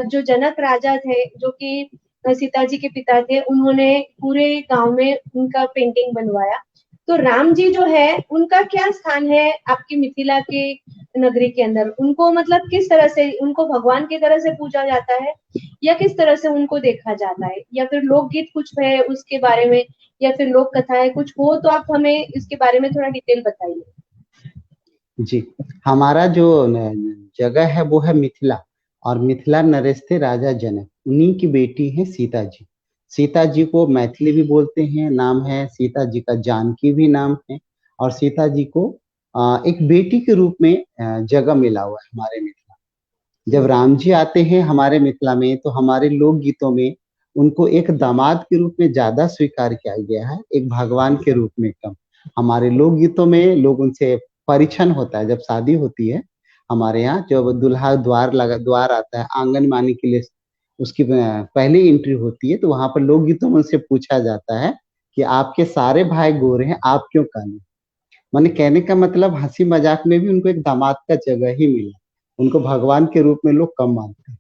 जो जनक राजा थे जो कि सीता जी के पिता थे उन्होंने पूरे गांव में उनका पेंटिंग बनवाया। तो राम जी जो है उनका क्या स्थान है आपकी मिथिला के नगरी के अंदर? उनको मतलब किस तरह से उनको भगवान की तरह से पूजा जाता है या किस तरह से उनको देखा जाता है, या फिर लोकगीत कुछ है उसके बारे में, या फिर लोक कथाएं कुछ हो तो आप हमें इसके बारे में थोड़ा डिटेल बताइए। जी। हमारा जो न जगह है वो है मिथिला और मिथिला नरेस्ते राजा जनक, उन्हीं की बेटी है सीता जी। सीता जी को मैथिली भी बोलते हैं, नाम है सीता जी का जानकी भी नाम है और सीता जी को एक बेटी के रूप में जगह मिला हुआ है हमारे मिथिला। जब जी राम जी आते हैं हमारे मिथिला में तो हमारे लोक गीतों में उनको एक दामाद के रूप में ज्यादा स्वीकार किया गया है, एक भगवान के रूप में कम। हमारे लोक गीतों में लोग उनसे परिछन होता है, जब शादी होती है हमारे यहाँ, जब दूल्हा द्वार आता है आंगन में आने के लिए, उसकी पहली एंट्री होती है, तो वहां पर लोक गीतों में उनसे पूछा जाता है कि आपके सारे भाई गोरे हैं, आप क्यों काले। माने कहने का मतलब हंसी मजाक में भी उनको एक दामाद का जगह ही मिला, उनको भगवान के रूप में लोग कम मानते हैं,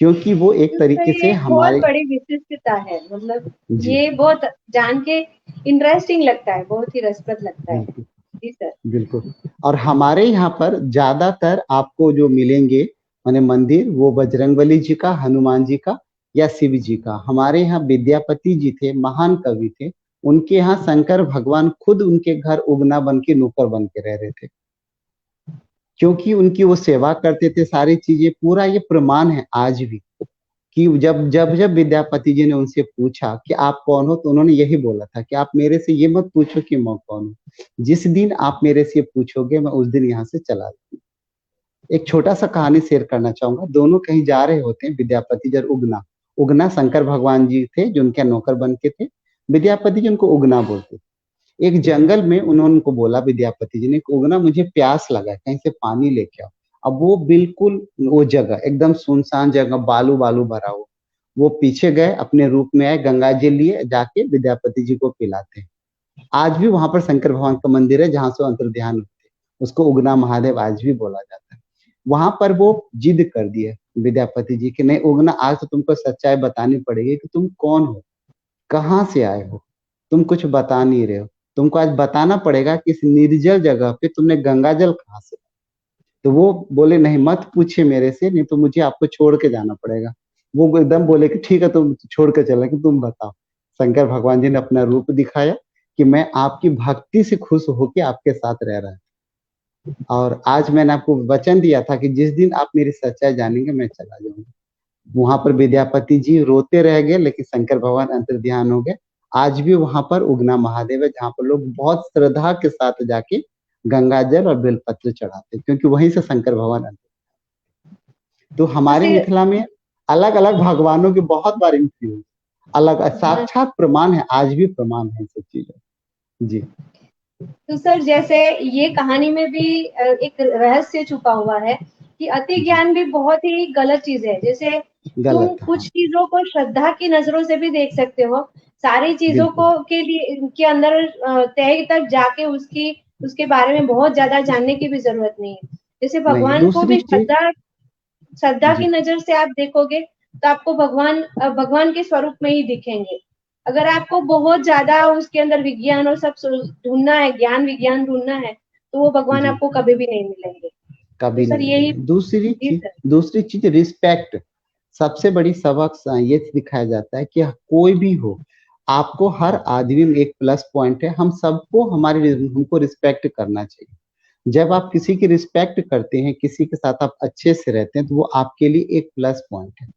क्योंकि वो एक तो सर तरीके से ये एक बहुत हमारे। बड़ी विशिष्टता है, मतलब जी ये बहुत जान के इंटरेस्टिंग लगता है, बहुत ही रसप्रद लगता है। बिल्कुल जी सर। बिल्कुल। और हमारे यहाँ पर ज्यादातर आपको जो मिलेंगे माने मंदिर, वो बजरंगबली जी का, हनुमान जी का या शिव जी का। हमारे यहाँ विद्यापति जी थे, महान कवि थे, उनके यहाँ शंकर भगवान खुद उनके घर उगना बन के नौकर बन के रह रहे थे, क्योंकि उनकी वो सेवा करते थे, सारी चीजें, पूरा ये प्रमाण है आज भी कि जब जब जब विद्यापति जी ने उनसे पूछा कि आप कौन हो, तो उन्होंने यही बोला था कि आप मेरे से ये मत पूछो कि मैं कौन हूँ, जिस दिन आप मेरे से ये पूछोगे मैं उस दिन यहाँ से चला जाऊंगा। एक छोटा सा कहानी शेयर करना चाहूंगा। दोनों कहीं जा रहे होते हैं, विद्यापति जी और उगना। उगना शंकर भगवान जी थे जो उनके नौकर बन के थे, विद्यापति जी उनको उगना बोलते थे। एक जंगल में उन्होंने उनको बोला विद्यापति जी ने कि उगना मुझे प्यास लगा है, कहीं से पानी लेके आओ। अब वो बिल्कुल वो जगह एकदम सुनसान जगह, बालू बालू भरा हुआ। वो पीछे गए, अपने रूप में आए, गंगा जी लिए जाके विद्यापति जी को पिलाते हैं। आज भी वहां पर शंकर भगवान का मंदिर है जहां से वो अंतर ध्यान होते हैं, उसको उगना महादेव आज भी बोला जाता है। वहां पर वो जिद कर दिए विद्यापति जी कि नहीं उगना, आज तो तुमको सच्चाई बतानी पड़ेगी कि तुम कौन हो, कहाँ से आए हो, तुम कुछ बता नहीं रहे हो। तुमको आज बताना पड़ेगा कि इस निर्जल जगह पे तुमने गंगा जल कहाँ से। तो वो बोले नहीं मत पूछिए मेरे से, नहीं तो मुझे आपको छोड़ के जाना पड़ेगा। वो एकदम बोले कि ठीक है तुम छोड़ के चले, कि तुम बताओ। शंकर भगवान जी ने अपना रूप दिखाया कि मैं आपकी भक्ति से खुश होकर आपके साथ रह रहा हूँ, और आज मैंने आपको वचन दिया था कि जिस दिन आप मेरी सच्चाई जानेंगे मैं चला जाऊंगा। वहां पर विद्यापति जी रोते रह गए, लेकिन शंकर भगवान अंतर ध्यान हो गए। आज भी वहां पर उगना महादेव है जहाँ पर लोग बहुत श्रद्धा के साथ जाके गंगा जल और बेलपत्र चढ़ाते हैं, क्योंकि वहीं से शंकर भगवान तो हमारे जैसे मिथिला में अलग अलग भगवानों की बहुत बार एंट्री हुई, अलग हाँ, साक्षात प्रमाण है, आज भी प्रमाण है सब चीजें। जी तो सर जैसे ये कहानी में भी एक रहस्य छुपा हुआ है कि अति जी। ज्ञान भी बहुत ही गलत चीज है। जैसे तुम गलत, कुछ हाँ। चीजों को श्रद्धा की नजरों से भी देख सकते हो, सारी चीजों बिल्कुल को के लिए के अंदर तह तक जाके उसकी उसके बारे में बहुत ज्यादा जानने की भी जरूरत नहीं है। जैसे नहीं, भगवान को दूसरी भी चीज। श्रद्धा श्रद्धा की जी नजर से आप देखोगे तो आपको भगवान भगवान के स्वरूप में ही दिखेंगे। अगर आपको बहुत ज्यादा उसके अंदर विज्ञान और सब ढूंढना है, ज्ञान विज्ञान ढूंढना है, तो वो भगवान जी, आपको कभी भी नहीं मिलेंगे। तो कभी सर नहीं यही। मिलेंगे। दूसरी जी चीज, सर। रिस्पेक्ट। सबसे बड़ी सबक ये दिखाया जाता है कि कोई भी हो, आपको हर आदमी में एक प्लस पॉइंट है, हम सबको हमको रिस्पेक्ट करना चाहिए। जब आप किसी की रिस्पेक्ट करते हैं, किसी के साथ आप अच्छे से रहते हैं, तो वो आपके लिए एक प्लस पॉइंट है।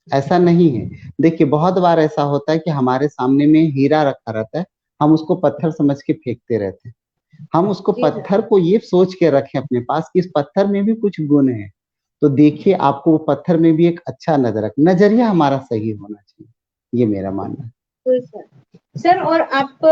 ऐसा नहीं है, देखिए बहुत बार ऐसा होता है कि हमारे सामने में हीरा रखा रहता है, हम उसको पत्थर समझ के फेंकते रहते हैं। हम उसको जी सर। पत्थर को ये सोच के रखें अपने पास कि इस पत्थर में भी कुछ गुण है, तो देखिए आपको वो पत्थर में भी एक अच्छा नजरिया हमारा सही होना चाहिए, ये मेरा मानना है। तो सर सर और आप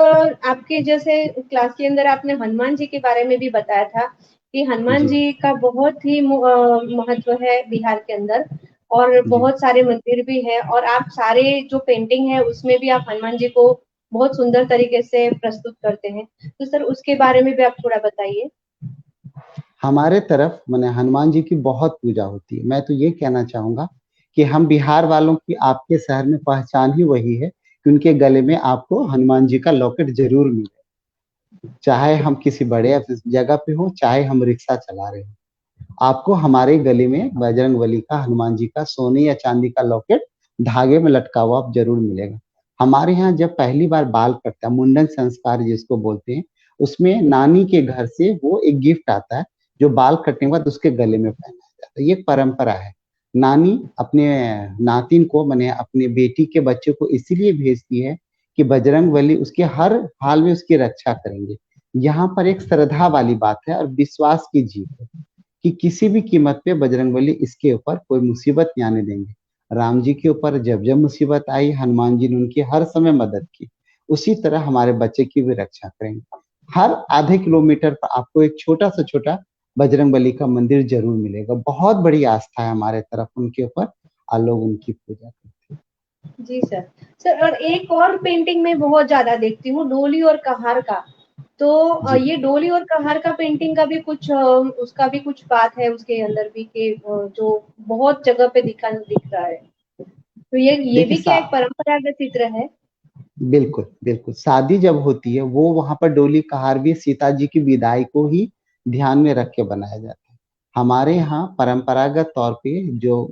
आपके जैसे क्लास के अंदर आपने हनुमान जी के बारे में भी बताया था कि हनुमान जी जी का बहुत ही महत्व है बिहार के अंदर, और जी। बहुत सारे मंदिर भी है, और आप सारे जो पेंटिंग है उसमें भी आप हनुमान जी को बहुत सुंदर तरीके से प्रस्तुत करते हैं। तो सर उसके बारे में भी आप थोड़ा बताइए। हमारे तरफ मैंने हनुमान जी की बहुत पूजा होती है। मैं तो ये कहना चाहूंगा कि हम बिहार वालों की आपके शहर में पहचान ही वही है कि उनके गले में आपको हनुमान जी का लॉकेट जरूर मिले, चाहे हम किसी बड़े जगह पे हो, चाहे हम रिक्शा चला रहे हो, आपको हमारे गले में बजरंगबली का, हनुमान जी का सोने या चांदी का लॉकेट धागे में लटका हुआ आप जरूर मिलेगा। हमारे यहाँ जब पहली बार बाल कटता है, मुंडन संस्कार जिसको बोलते हैं, उसमें नानी के घर से वो एक गिफ्ट आता है जो बाल कटने के बाद उसके गले में पहनाया जाता है। ये एक परंपरा है। नानी अपने नातिन को, मैंने अपने बेटी के बच्चे को इसीलिए भेजती है कि बजरंगबली उसके हर हाल में उसकी रक्षा करेंगे। यहाँ पर एक श्रद्धा वाली बात है और विश्वास की जीत है। कि किसी भी कीमत पे बजरंगबली इसके ऊपर कोई मुसीबत नहीं आने देंगे। राम जी के ऊपर जब जब मुसीबत आई, हनुमान जी ने उनकी हर समय मदद की, उसी तरह हमारे बच्चे की भी रक्षा करेंगे। हर आधे किलोमीटर पर आपको एक छोटा से छोटा बजरंगबली का मंदिर जरूर मिलेगा। बहुत बड़ी आस्था है हमारे तरफ उनके ऊपर, और लोग उनकी पूजा करते हैं। जी सर। सर और एक और पेंटिंग मैं बहुत ज़्यादा देखती हूँ, डोली और कहार का। तो जी ये डोली और कहार का पेंटिंग का भी कुछ उसका भी कुछ बात है उसके अंदर भी कि जो बहुत जगह पे दिख रहा है। तो ये देखिए भी क्या एक परंपरागत चित्र है? बिल्कुल बिल्कुल, शादी जब होती है वो वहां पर डोली कहार भी सीता जी की विदाई को ही ध्यान में रख के बनाया जाता है। हमारे यहाँ परंपरागत तौर पे जो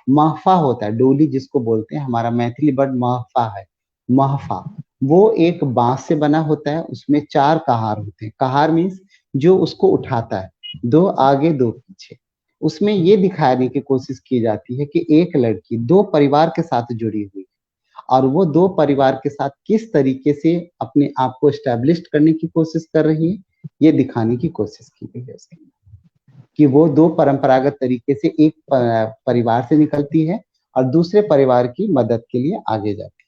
महफा होता है, डोली जिसको बोलते हैं, हमारा मैथिली वर्ड महफा है। महफा वो एक बांस से बना होता है, उसमें चार कहार होते हैं। कहार मीन्स जो उसको उठाता है, दो आगे दो पीछे। उसमें ये दिखाने की कोशिश की जाती है कि एक लड़की दो परिवार के साथ जुड़ी हुई है, और वो दो परिवार के साथ किस तरीके से अपने आप को स्टैब्लिश करने की कोशिश कर रही है, ये दिखाने की कोशिश की गई है उसके अंदर। कि वो दो परंपरागत तरीके से एक परिवार से निकलती है और दूसरे परिवार की मदद के लिए आगे जाती है।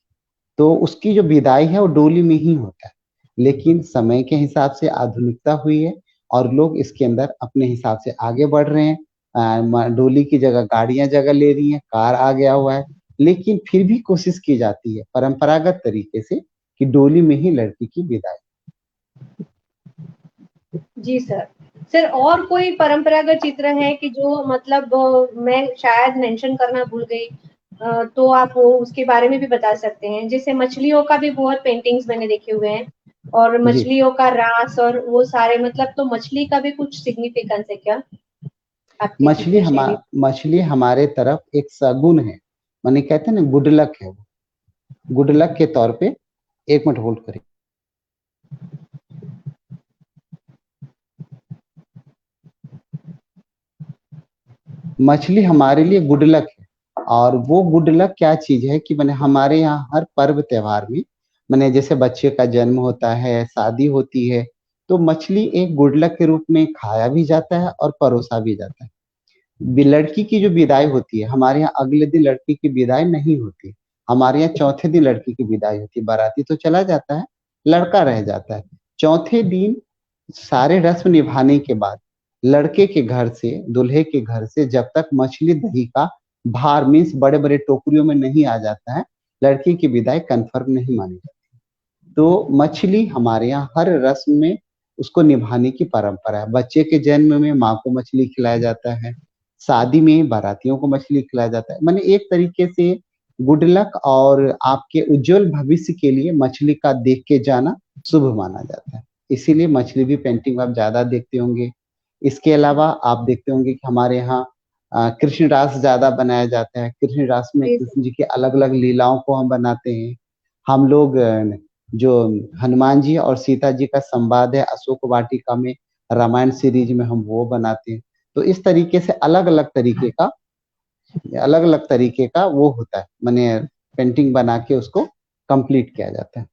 तो उसकी जो विदाई है वो डोली में ही होता है। लेकिन समय के हिसाब से आधुनिकता हुई है और लोग इसके अंदर अपने हिसाब से आगे बढ़ रहे हैं। डोली की जगह गाड़ियां जगह ले रही हैं, कार आ गया हुआ है। लेकिन फिर भी कोशिश की जाती है परंपरागत तरीके से कि डोली में ही लड़की की विदाई। जी सर। सर और कोई परंपरागत चित्र है कि जो मतलब मैं शायद मेंशन करना भूल गई, तो आप वो उसके बारे में भी बता सकते हैं। जैसे मछलियों का भी बहुत पेंटिंग्स मैंने देखे हुए हैं, और जी, मछलियों का रास और वो सारे मतलब, तो मछली का भी कुछ सिग्निफिकेंस है क्या आपकी मछली चित्र शैली? मछली हमारे तरफ एक शगुन है, माने कहते हैं ना गुड लक है वो। गुड लक के तौर पे, एक मिनट होल्ड करिए। मछली हमारे लिए गुड लक है। और वो गुड लक क्या चीज है कि मैंने हमारे यहाँ हर पर्व त्योहार में, मैंने जैसे बच्चे का जन्म होता है, शादी होती है, तो मछली एक गुड लक के रूप में खाया भी जाता है और परोसा भी जाता है। लड़की की जो विदाई होती है हमारे यहाँ, अगले दिन लड़की की विदाई नहीं होती। हमारे यहाँ चौथे दिन लड़की की विदाई होती है। बाराती तो चला जाता है, लड़का रह जाता है। चौथे दिन सारे रस्म निभाने के बाद लड़के के घर से, दूल्हे के घर से जब तक मछली दही का भार मीन्स बड़े बड़े टोकरियों में नहीं आ जाता है, लड़की की विदाई कंफर्म नहीं मानी जाती। तो मछली हमारे यहाँ हर रस्म में उसको निभाने की परंपरा है। बच्चे के जन्म में माँ को मछली खिलाया जाता है, शादी में बारातियों को मछली खिलाया जाता है। मैंने एक तरीके से गुड लक और आपके उज्जवल भविष्य के लिए मछली का देख के जाना शुभ माना जाता है। इसीलिए मछली भी पेंटिंग आप ज्यादा देखते होंगे। इसके अलावा आप देखते होंगे कि हमारे यहाँ कृष्ण रास ज्यादा बनाया जाता है। कृष्ण रास में जी कृष्ण जी की अलग अलग लीलाओं को हम बनाते हैं। हम लोग जो हनुमान जी और सीता जी का संवाद है अशोक वाटिका में, रामायण सीरीज में, हम वो बनाते हैं। तो इस तरीके से अलग अलग तरीके का वो होता है, मैंने पेंटिंग बना के उसको कंप्लीट किया जाता है।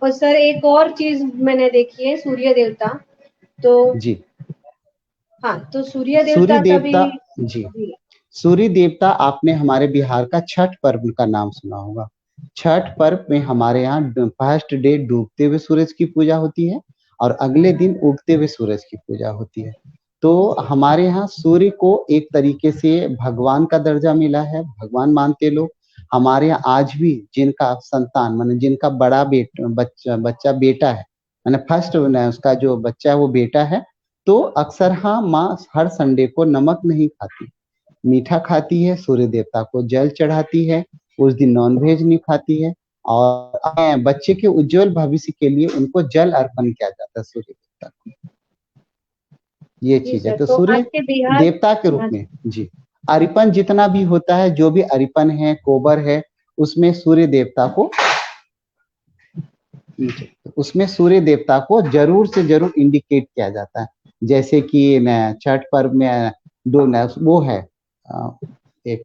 और सर एक और चीज मैंने देखी है, सूर्य देवता। तो जी, हाँ, तो सूर्य सूर्य देवता का भी। देवता। जी, जी। सूर्य देवता आपने हमारे बिहार का छठ पर्व का नाम सुना होगा। छठ पर्व में हमारे यहाँ फर्स्ट डे डूबते हुए सूरज की पूजा होती है और अगले दिन उगते हुए सूरज की पूजा होती है। तो हमारे यहाँ सूर्य को एक तरीके से भगवान का दर्जा मिला है, भगवान मानते लोग। हमारे यहाँ आज भी जिनका संतान माने जिनका बड़ा बच्चा बेटा है, माने फर्स्ट उसका जो बच्चा है वो बेटा है, तो अक्सर हाँ माँ हर संडे को नमक नहीं खाती, मीठा खाती है, सूर्य देवता को जल चढ़ाती है। उस दिन नॉनवेज नहीं खाती है। और बच्चे के उज्जवल भविष्य के लिए उनको जल अर्पण किया जाता है सूर्य देवता को। ये जी चीज है। सर, तो तो सूर्य आपके बिहार। देवता के रूप हाँ में जी, अरिपन जितना भी होता है, जो भी अरिपन है, कोबर है, उसमें सूर्य देवता को उसमें सूर्य देवता को जरूर से जरूर इंडिकेट किया जाता है। जैसे कि छठ पर्व में दो वो है, एक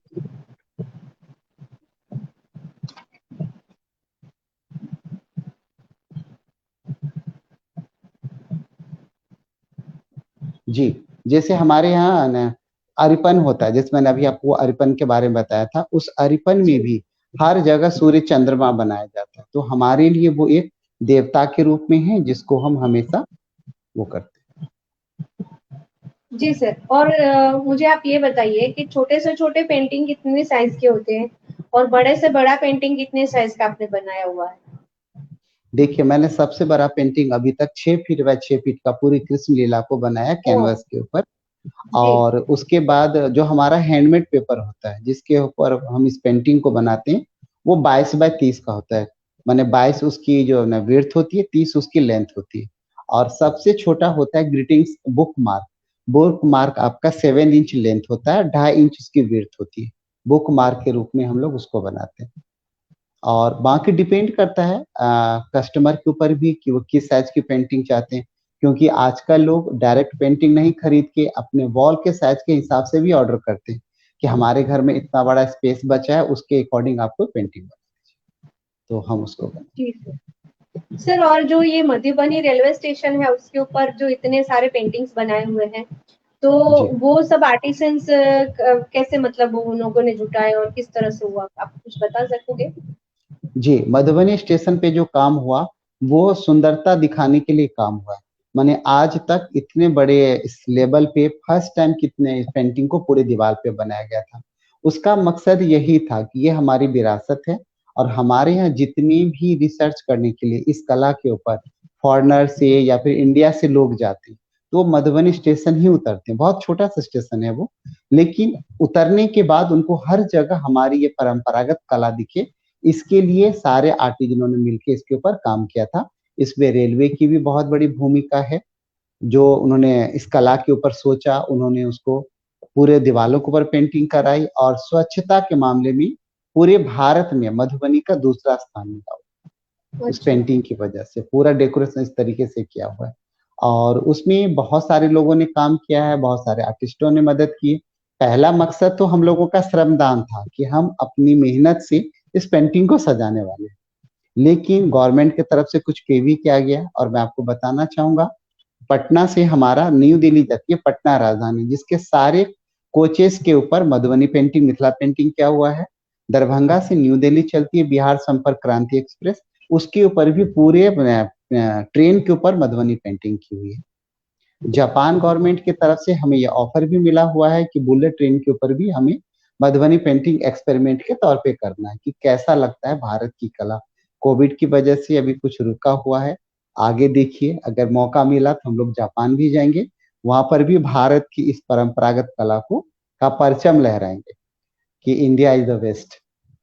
जी, जैसे हमारे यहाँ ना अरिपन होता है, जैसे मैंने अभी आपको अरिपन के बारे में बताया था, उस अरिपन में जी भी हर जगह सूर्य चंद्रमा बनाया जाता है, तो हमारे लिए वो एक देवता के रूप में है जिसको हम हमेशा वो करते जी सर। और मुझे आप ये बताइए कि छोटे से छोटे पेंटिंग कितने साइज के होते हैं और बड़े से बड़ा पेंटिंग कितने साइज का आपने बनाया हुआ है? हैं। देखिए, मैंने सबसे बड़ा पेंटिंग अभी तक 6 फीट बाय 6 फीट का पूरी कृष्ण लीला को बनाया ओ कैनवस के ऊपर। जी और उसके बाद जो हमारा हैंडमेड पेपर होता है जिसके ऊपर हम इस पेंटिंग को बनाते हैं, वो 22 बाय 30 का होता है। माने 22 उसकी जो ना विड्थ होती है, 30 उसकी लेंथ होती है। और सबसे छोटा होता है greetings book mark. Book mark आपका 7 इंच लेंथ होता है, 2.5 इंच उसकी विड्थ होती है। बुक मार्क के रूप में हम लोग उसको बनाते हैं। और बाकी डिपेंड करता है कस्टमर के ऊपर भी कि वो किस साइज की पेंटिंग चाहते हैं, क्योंकि आजकल लोग डायरेक्ट पेंटिंग नहीं खरीद के अपने वॉल के साइज के हिसाब से भी ऑर्डर करते हैं कि हमारे घर में इतना बड़ा स्पेस बचा है, उसके अकॉर्डिंग आपको पेंटिंग बना, तो हम उसको बना। जी सर। सर और जो ये मधुबनी रेलवे स्टेशन है उसके ऊपर जो इतने सारे पेंटिंग्स बनाए हुए हैं, तो जी वो सब आर्टिसंस कैसे मतलब वो उन लोगों ने जुटाए और किस तरह से हुआ, आप कुछ बता सकोगे? जी, मधुबनी स्टेशन पे जो काम हुआ वो सुंदरता दिखाने के लिए काम हुआ है। माने आज तक इतने बड़े इस लेवल पे फर्स्ट टाइम कितने पेंटिंग को पूरे दीवार पे बनाया गया था। उसका मकसद यही था कि ये हमारी विरासत है और हमारे यहाँ जितनी भी रिसर्च करने के लिए इस कला के ऊपर फॉरेनर से या फिर इंडिया से लोग जाते हैं, तो वो मधुबनी स्टेशन ही उतरते हैं। बहुत छोटा सा स्टेशन है वो, लेकिन उतरने के बाद उनको हर जगह हमारी ये परंपरागत कला दिखे, इसके लिए सारे आर्टिजनों ने मिलकर इसके ऊपर काम किया था। इसमें रेलवे की भी बहुत बड़ी भूमिका है, जो उन्होंने इस कला के ऊपर सोचा, उन्होंने उसको पूरे दीवालों के ऊपर पेंटिंग कराई। और स्वच्छता के मामले में पूरे भारत में मधुबनी का दूसरा स्थान मिला उस अच्छा। पेंटिंग की वजह से। पूरा डेकोरेशन इस तरीके से किया हुआ है और उसमें बहुत सारे लोगों ने काम किया है, बहुत सारे आर्टिस्टों ने मदद की। पहला मकसद तो हम लोगों का श्रमदान था कि हम अपनी मेहनत से इस पेंटिंग को सजाने वाले हैं। लेकिन गवर्नमेंट की तरफ से कुछ पे भी किया गया और मैं आपको बताना चाहूंगा, पटना से हमारा न्यू दिल्ली जाती है पटना राजधानी, जिसके सारे कोचेस के ऊपर मधुबनी पेंटिंग, मिथिला पेंटिंग किया हुआ है। दरभंगा से न्यू दिल्ली चलती है बिहार संपर्क क्रांति एक्सप्रेस, उसके ऊपर भी पूरे ट्रेन के ऊपर मधुबनी पेंटिंग की हुई है। जापान गवर्नमेंट की तरफ से हमें यह ऑफर भी मिला हुआ है कि बुलेट ट्रेन के ऊपर भी हमें मधुबनी पेंटिंग एक्सपेरिमेंट के तौर पे करना है कि कैसा लगता है भारत की कला। कोविड की वजह से अभी कुछ रुका हुआ है, आगे देखिए अगर मौका मिला तो हम लोग जापान भी जाएंगे, वहां पर भी भारत की इस परंपरागत कला को का परचम लहराएंगे कि इंडिया इज द बेस्ट।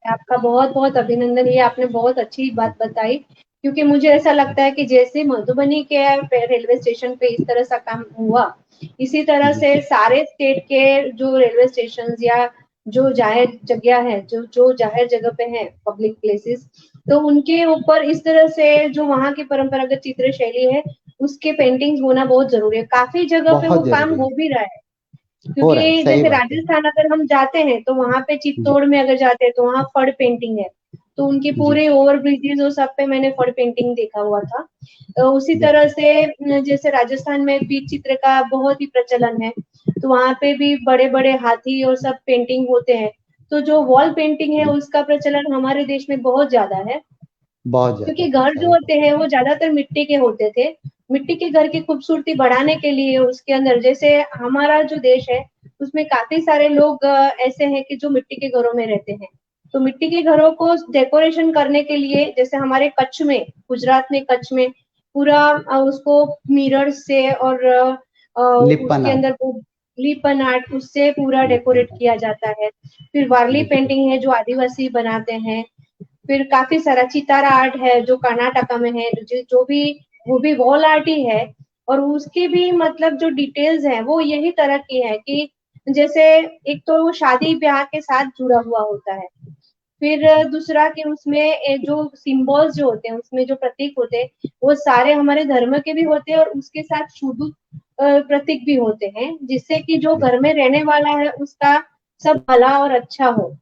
आपका बहुत-बहुत अभिनंदन, ये आपने बहुत अच्छी बात बताई, क्योंकि मुझे ऐसा लगता है कि जैसे मधुबनी के रेलवे स्टेशन पे इस तरह का काम हुआ, इसी तरह जी से सारे स्टेट के जो रेलवे स्टेशन या जो जाहिर जगह है, जो जो जाहिर जगह पे है, पब्लिक प्लेसेस, तो उनके ऊपर इस तरह से जो वहाँ की परंपरागत चित्र शैली है, उसके पेंटिंग्स होना बहुत जरूरी है। काफी जगह पे वो बहुत काम जरूरी हो है। भी रहा है। हो रहा है, क्योंकि सही जैसे बात है। राजस्थान अगर हम जाते हैं तो वहां पे जी चित्तौड़ में अगर जाते हैं तो वहां फड़ पेंटिंग है, तो उनकी जी पूरे ओवर ब्रिजेस और सब पे मैंने फड़ पेंटिंग देखा हुआ था। उसी जी तरह से जैसे राजस्थान में पीठ चित्र का बहुत ही प्रचलन है, तो वहां पे भी बड़े बड़े हाथी और सब पेंटिंग होते हैं। तो जो वॉल पेंटिंग है जी उसका प्रचलन हमारे देश में बहुत ज्यादा है, बहुत ज्यादा क्योंकि है, घर जो सही बात। होते हैं वो ज्यादातर मिट्टी के होते थे। मिट्टी के घर की खूबसूरती बढ़ाने के लिए उसके अंदर, जैसे हमारा जो देश है उसमें काफी सारे लोग ऐसे हैं कि जो मिट्टी के घरों में रहते हैं, तो मिट्टी के घरों को डेकोरेशन करने के लिए, जैसे हमारे कच्छ में, गुजरात में कच्छ में पूरा उसको मिरर से और लिप्पन उसके आर्ट। अंदर वो लिपन आर्ट उससे पूरा डेकोरेट लिप्पन आर्ट। किया जाता है। फिर वारली बिल्कुल। पेंटिंग है जो आदिवासी बनाते हैं। फिर काफी सारा चितारा आर्ट है जो कर्नाटका में है, जो भी वो भी वॉल आर्ट ही है। और उसकी भी मतलब जो डिटेल्स है वो यही तरह की है कि जैसे एक तो वो शादी ब्याह के साथ जुड़ा हुआ होता है, फिर दूसरा कि उसमें जो सिंबल्स जो होते हैं, उसमें जो प्रतीक होते हैं वो सारे हमारे धर्म के भी होते हैं और उसके साथ शुद्ध प्रतीक भी होते हैं, जिससे कि जो घर में रहने वाला है उसका सब भला और अच्छा हो।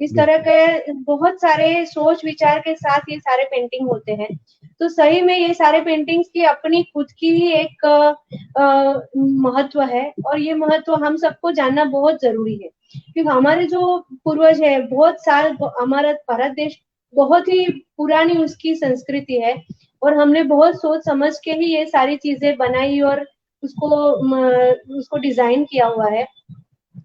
इस तरह बिल्कुल। के बहुत सारे सोच विचार के साथ ये सारे पेंटिंग होते हैं। तो सही में ये सारे पेंटिंग्स की अपनी खुद की ही एक महत्व है, और ये महत्व हम सबको जानना बहुत जरूरी है, क्योंकि हमारे जो पूर्वज है, बहुत साल हमारा भारत देश बहुत ही पुरानी उसकी संस्कृति है, और हमने बहुत सोच समझ के ही ये सारी चीजें बनाई और उसको उसको डिजाइन किया हुआ है।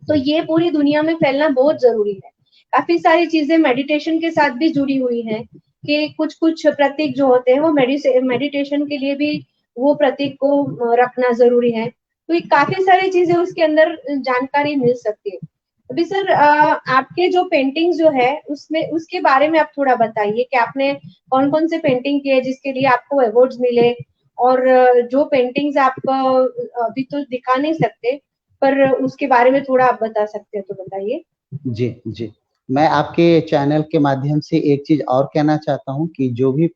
तो ये पूरी दुनिया में फैलना बहुत जरूरी है। काफी सारी चीजें मेडिटेशन के साथ भी जुड़ी हुई हैं, कि कुछ कुछ प्रतीक जो होते हैं वो मेडिटेशन के लिए भी वो प्रतीक को रखना जरूरी है। तो ये काफी सारी चीजें उसके अंदर जानकारी मिल सकती है। अभी सर आपके जो पेंटिंग जो है उसमें उसके बारे में आप थोड़ा बताइए कि आपने कौन कौन से पेंटिंग किए जिसके लिए आपको अवार्ड्स मिले, और जो पेंटिंग्स आप अभी तो दिखा नहीं सकते, पर उसके बारे में थोड़ा आप बता सकते हैं तो बताइए। जी, जी। मैं आपके चैनल के माध्यम से एक चीज़ और कहना चाहता हूँ कि जो भी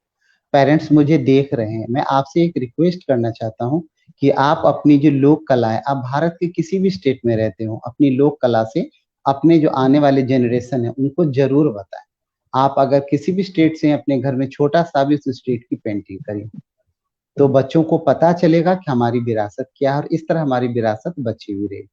पेरेंट्स मुझे देख रहे हैं, मैं आपसे एक रिक्वेस्ट करना चाहता हूँ कि आप अपनी जो लोक कला है, आप भारत के किसी भी स्टेट में रहते हो, अपनी लोक कला से अपने जो आने वाले जनरेशन है, उनको ज़रूर बताएँ। आप अगर किसी भी स्टेट से हैं, अपने घर में छोटा-सा भी उस स्टेट की पेंटिंग करिए, तो बच्चों को पता चलेगा कि हमारी विरासत क्या है और इस तरह हमारी विरासत बची हुई रहेगी।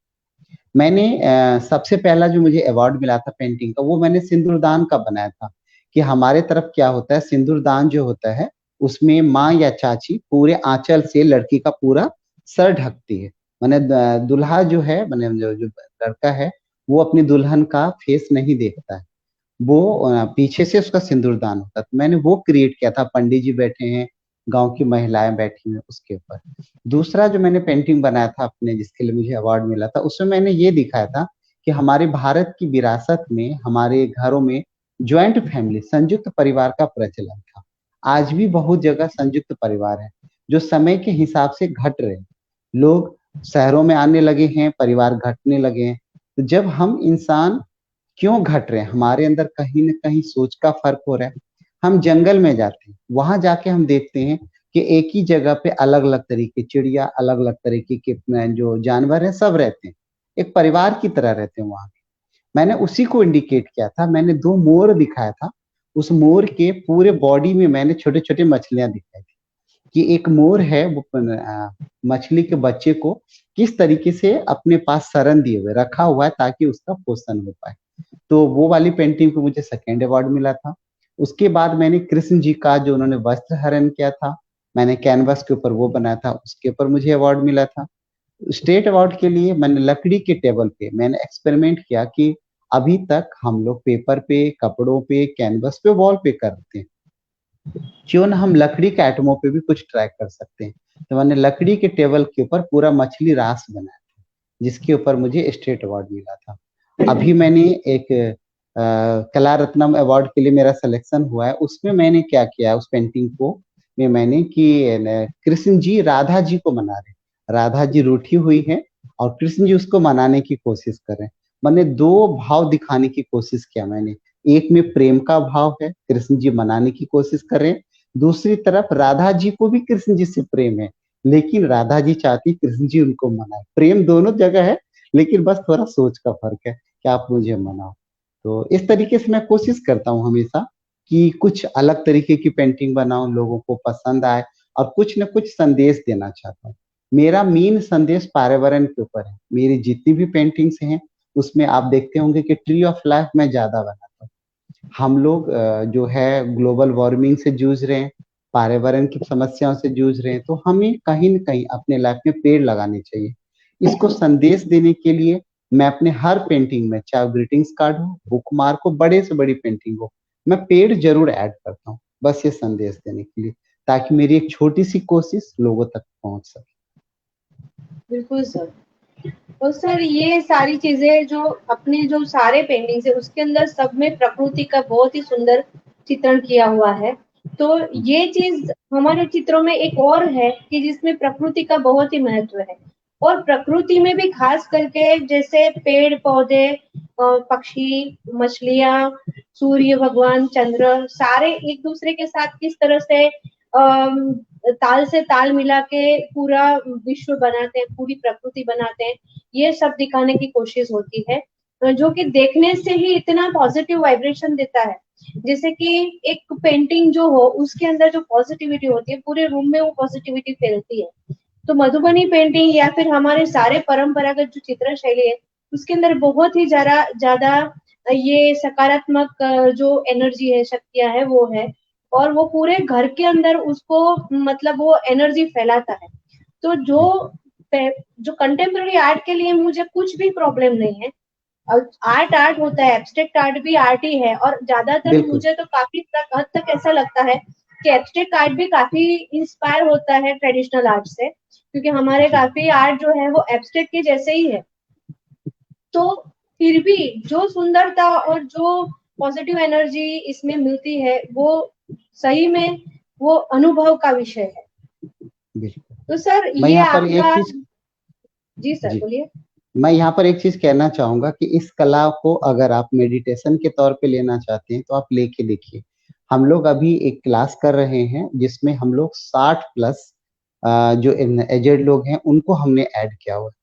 मैंने सबसे पहला जो मुझे अवार्ड मिला था पेंटिंग का, वो मैंने सिंदूरदान का बनाया था, कि हमारे तरफ क्या होता है, सिंदूरदान जो होता है, उसमें माँ या चाची पूरे आँचल से लड़की का पूरा सर ढकती है। माने दूल्हा जो है, माने जो जो लड़का है, वो अपनी दुल्हन का फेस नहीं देखता है। वो पीछे से उसका सिंदूरदान होता है। तो मैंने वो क्रिएट किया था, पंडित जी बैठे हैं, गाँव की महिलाएँ बैठी हैं उसके ऊपर। दूसरा जो मैंने पेंटिंग बनाया था अपने, जिसके लिए मुझे अवार्ड मिला था, उसमें मैंने ये दिखाया था कि हमारे भारत की विरासत में, हमारे घरों में जॉइंट फैमिली, संयुक्त परिवार का प्रचलन था। आज भी बहुत जगह संयुक्त परिवार है, जो समय के हिसाब से घट रहे हैं। लोग शहरों में आने लगे हैं, परिवार घटने लगे हैं। तो जब हम इंसान क्यों घट रहे हैं? हमारे अंदर कहीं न कहीं सोच का फ़र्क हो रहा है। हम जंगल में जाते हैं, वहाँ जाके हम देखते हैं कि एक ही जगह पे अलग-अलग तरह की चिड़िया, अलग-अलग तरीके के जो जानवर हैं, सब रहते हैं। एक परिवार की तरह रहते हैं वहाँ। मैंने उसी को इंडिकेट किया था, मैंने 2 मोर दिखाया था। उस मोर के पूरे बॉडी में मैंने छोटे-छोटे मछलियाँ दिखाई थी, कि एक मोर है, वो मछली के बच्चे को किस तरीके से अपने पास शरण दिए हुए रखा हुआ है, ताकि उसका पोषण हो पाए। तो वो वाली पेंटिंग पे मुझे सेकंड अवार्ड मिला था। उसके बाद मैंने कृष्ण जी का जो उन्होंने वस्त्र हरण किया था, मैंने कैनवास के ऊपर वो बनाया था, उसके ऊपर मुझे अवार्ड मिला था। स्टेट अवार्ड के लिए मैंने लकड़ी के टेबल पे मैंने एक्सपेरिमेंट किया कि अभी तक हम लोग पेपर पे, कपड़ों पे, कैनवास पे, वॉल पे करते हैं। क्यों ना हम लकड़ी के आइटमों पे भी कुछ ट्राई कर सकते हैं। तो मैंने लकड़ी के टेबल के ऊपर पूरा मछली रास बनाया था, जिसके ऊपर मुझे स्टेट अवार्ड मिला था। अभी मैंने एक कला रत्नम अवार्ड के लिए मेरा सिलेक्शन हुआ है, उसमें मैंने क्या किया है, उस पेंटिंग को में मैंने कि न कृष्ण जी राधा जी को मना रहे हैं। राधा जी रूठी हुई हैं और कृष्ण जी उसको मनाने की कोशिश कर रहे हैं। मैंने 2 भाव दिखाने की कोशिश किया मैंने। एक में प्रेम का भाव है, कृष्ण जी मनाने की कोशिश कर रहे हैं। दूसरी तरफ राधा जी को भी कृष्ण जी से प्रेम है, लेकिन राधा जी चाहती कृष्ण जी उनको मनाएँ। प्रेम दोनों जगह है, लेकिन बस थोड़ा सोच का फ़र्क है कि आप मुझे मनाओ। तो इस तरीके से मैं कोशिश करता हूँ हमेशा कि कुछ अलग तरीके की पेंटिंग बनाऊँ, लोगों को पसंद आए और कुछ न कुछ संदेश देना चाहता हूँ। मेरा मेन संदेश पर्यावरण के ऊपर है। मेरी जितनी भी पेंटिंग्स हैं, उसमें आप देखते होंगे कि ट्री ऑफ लाइफ मैं ज़्यादा बनाता हूँ। हम लोग जो है ग्लोबल वार्मिंग से जूझ रहे हैं, पर्यावरण की समस्याओं से जूझ रहे हैं, तो हमें कहीं न कहीं अपने लाइफ में पेड़ लगाने चाहिए। इसको संदेश देने के लिए मैं अपने हर पेंटिंग में, चाहे ग्रीटिंग्स कार्ड हो, बुकमार्क हो, बड़े से बड़ी पेंटिंग हो, मैं पेड़ ज़रूर ऐड करता हूँ, बस ये संदेश देने के लिए, ताकि मेरी एक छोटी-सी कोशिश लोगों तक पहुँच सके। बिल्कुल सर। और सर ये सारी चीजें जो अपने जो सारे पेंटिंग्स है उसके अंदर सब में प्रकृति का बहुत ही सुंदर चित्रण किया हुआ है। तो ये चीज हमारे चित्रों में एक और है कि जिसमें प्रकृति का बहुत ही महत्व है, और प्रकृति में भी खास करके जैसे पेड़ पौधे, पक्षी, मछलियां, सूर्य भगवान, चंद्र, सारे एक दूसरे के साथ किस तरह से ताल से ताल मिला के पूरा विश्व बनाते हैं, पूरी प्रकृति बनाते हैं, ये सब दिखाने की कोशिश होती है। जो कि देखने से ही इतना पॉजिटिव वाइब्रेशन देता है। जैसे कि एक पेंटिंग जो हो उसके अंदर जो पॉजिटिविटी होती है पूरे रूम में वो पॉजिटिविटी फैलती है। तो मधुबनी पेंटिंग या फिर हमारे सारे परंपरागत जो चित्र शैली है उसके अंदर बहुत ही ज्यादा ये सकारात्मक जो एनर्जी है, शक्तियां है वो है, और वो पूरे घर के अंदर उसको मतलब वो एनर्जी फैलाता है। तो जी जो कंटेम्प्रेरी आर्ट के लिए मुझे कुछ भी प्रॉब्लम नहीं है। आर्ट आर्ट होता है, एब्स्ट्रैक्ट आर्ट भी आर्ट ही है, और ज्यादातर बिल्कुल। मुझे तो काफी हद तक ऐसा लगता है कि एब्स्ट्रैक्ट आर्ट भी काफी इंस्पायर होता है ट्रेडिशनल आर्ट से, क्योंकि हमारे जी काफी आर्ट जो है वो एब्स्ट्रैक्ट के जैसे ही है। तो फिर भी जो सुंदरता और जो पॉजिटिव एनर्जी इसमें मिलती है वो सही में वो अनुभव का विषय है। बिल्कुल। तो सर मैं ये यहाँ पर एक आपका। चीज जी सर जी बोलिए। मैं यहाँ पर एक चीज कहना चाहूंगा कि इस कला को अगर आप मेडिटेशन के तौर पे लेना चाहते हैं तो आप लेके देखिए। हम लोग अभी एक क्लास कर रहे हैं जिसमें हम लोग 60+ जो एजेड लोग हैं उनको हमने ऐड किया हुआ है।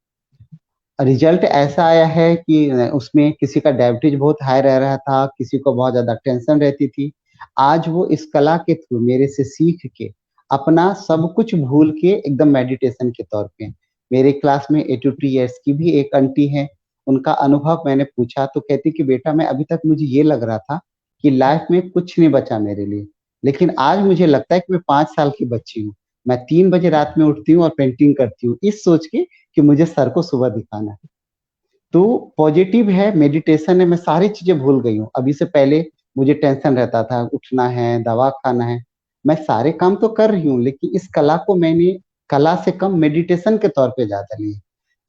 रिजल्ट ऐसा आया है कि उसमें किसी का डायबिटीज बहुत हाई रह रहा था, किसी को बहुत ज्यादा टेंशन रहती थी। आज वो इस कला के थ्रू मेरे से सीख के अपना सब कुछ भूल के एकदम मेडिटेशन के तौर पे। मेरे क्लास में 82 ईयर्स की भी एक आंटी है। उनका अनुभव मैंने पूछा तो कहती कि बेटा मैं अभी तक मुझे ये लग रहा था कि लाइफ में कुछ नहीं बचा मेरे लिए, लेकिन आज मुझे लगता है कि मैं 5 साल की बच्ची हूँ। मैं 3 बजे रात में उठती हूँ और पेंटिंग करती हूँ इस सोच के कि मुझे सर को सुबह दिखाना है। तो पॉजिटिव है, मेडिटेशन है, मैं सारी चीजें भूल गई हूँ। अभी से पहले मुझे टेंशन रहता था, उठना है, दवा खाना है। मैं सारे काम तो कर रही हूँ लेकिन इस कला को मैंने कला से कम मेडिटेशन के तौर पे ज्यादा लिया।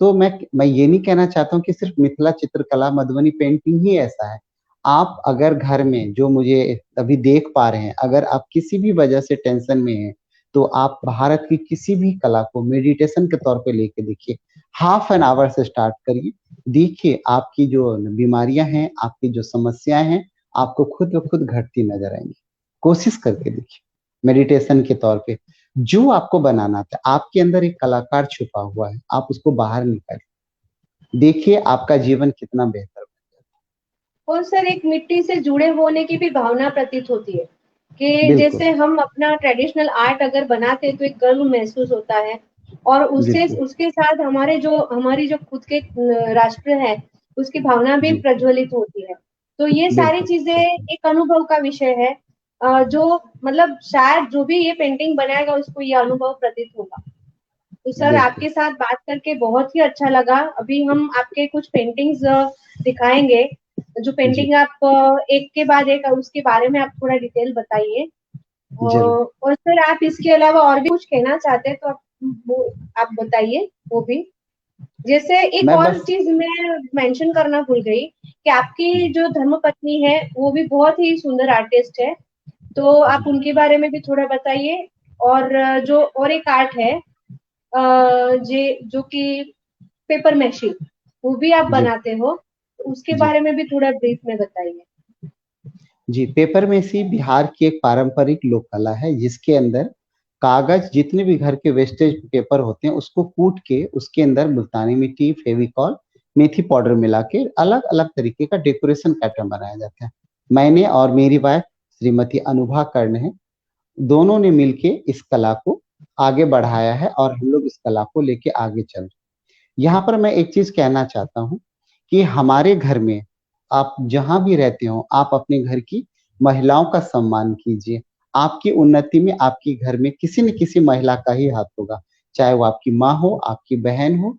तो मैं ये नहीं कहना चाहता हूँ कि सिर्फ मिथिला चित्रकला मधुबनी पेंटिंग ही ऐसा है। आप अगर घर में जो मुझे अभी देख पा रहे हैं, अगर आप किसी भी वजह से टेंशन में हैं तो आप भारत की किसी भी कला को मेडिटेशन के तौर पे लेके देखिए। हाफ एन आवर से स्टार्ट करिए। देखिए आपकी जो बीमारियां हैं, आपकी जो समस्याएं हैं, आपको खुद ब खुद घटती नजर आएंगी। कोशिश करके देखिए मेडिटेशन के तौर पे। जो आपको बनाना था, आपके अंदर एक कलाकार छुपा हुआ है, आप उसको बाहर निकालिए। देखिए आपका जीवन कितना बेहतर और सर एक मिट्टी से जुड़े होने की भी भावना प्रतीत होती है कि बिल्कुल जैसे हम अपना ट्रेडिशनल आर्ट अगर बनाते हैं तो एक गर्व महसूस होता है, और उससे बिल्कुल। उसके साथ हमारी जो खुद के राष्ट्र है उसकी भावना भी जी प्रज्वलित होती है। तो ये सारी बिल्कुल। चीजें एक अनुभव का विषय है, जो मतलब शायद जो भी ये पेंटिंग बनाएगा उसको ये अनुभव प्रतीत होगा। तो सर बिल्कुल। आपके साथ बात करके बहुत ही अच्छा लगा। अभी हम आपके कुछ पेंटिंग्स दिखाएंगे, जो जी पेंटिंग आप एक के बाद एक उसके बारे में आप थोड़ा डिटेल बताइए। जरूर। और सर आप इसके अलावा और भी कुछ कहना चाहते हैं तो वो आप बताइए वो भी। जैसे एक मैं और बस चीज मैं मेंशन करना भूल गई कि आपकी जी जो धर्मपत्नी है वो भी बहुत ही सुंदर आर्टिस्ट है, तो आप जी उनके बारे में भी थोड़ा बताइए। और जो और एक आर्ट है जे जो कि पेपर मैशी, वो भी आप जी बनाते हो, तो उसके जी बारे में भी थोड़ा ब्रीफ में बताइए। जी पेपर मेसी बिहार की एक पारंपरिक लोक कला है जिसके अंदर कागज, जितने भी घर के वेस्टेज पेपर होते हैं उसको कूट के उसके अंदर मुल्तानी मिट्टी, फेविकॉल, मेथी पाउडर मिला के अलग अलग तरीके का डेकोरेशन पैटर्न बनाया जाता है। मैंने और मेरी वाइफ श्रीमती अनुभा कर्ण है, दोनों ने मिलके इस कला को आगे बढ़ाया है और हम लोग इस कला को लेके आगे चल रहे हैं। यहाँ पर मैं एक चीज कहना चाहता हूँ कि हमारे घर में आप जहां भी रहते हो, आप अपने घर की महिलाओं का सम्मान कीजिए। आपकी उन्नति में आपके घर में किसी न किसी महिला का ही हाथ होगा, चाहे वो आपकी माँ हो, आपकी बहन हो,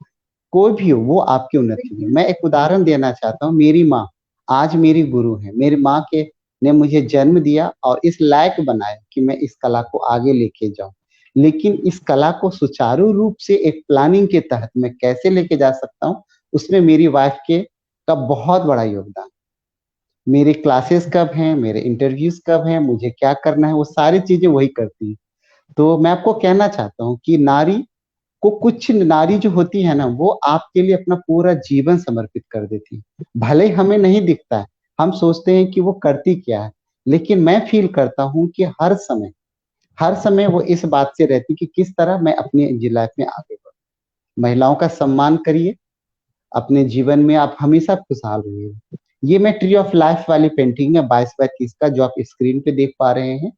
कोई भी हो, वो आपकी उन्नति में। बिल्कुल मैं एक उदाहरण देना चाहता हूँ। मेरी माँ आज मेरी गुरु है। मेरी माँ के ने मुझे जन्म दिया और इस लायक बनाया कि मैं इस कला को आगे लेके जाऊं। लेकिन इस कला को सुचारू रूप से एक प्लानिंग के तहत मैं कैसे लेके जा सकता हूँ, उसमें मेरी वाइफ के का बहुत बड़ा योगदान। मेरे क्लासेस कब हैं, मेरे इंटरव्यूज कब हैं, मुझे क्या करना है, वो सारी चीजें वही करती है। तो मैं आपको कहना चाहता हूँ कि नारी को, कुछ नारी जो होती है ना, वो आपके लिए अपना पूरा जीवन समर्पित कर देती है। भले ही हमें नहीं दिखता है, हम सोचते हैं कि वो करती क्या है, लेकिन मैं फील करता हूँ कि हर समय वो इस बात से रहती कि किस तरह मैं अपनी लाइफ में आगे बढ़ूं। महिलाओं का सम्मान करिए, अपने जीवन में आप हमेशा खुशहाल रहिए। ये मैं ट्री ऑफ लाइफ वाली पेंटिंग है 22 बाय 30 का, जो आप स्क्रीन पे देख पा रहे हैं।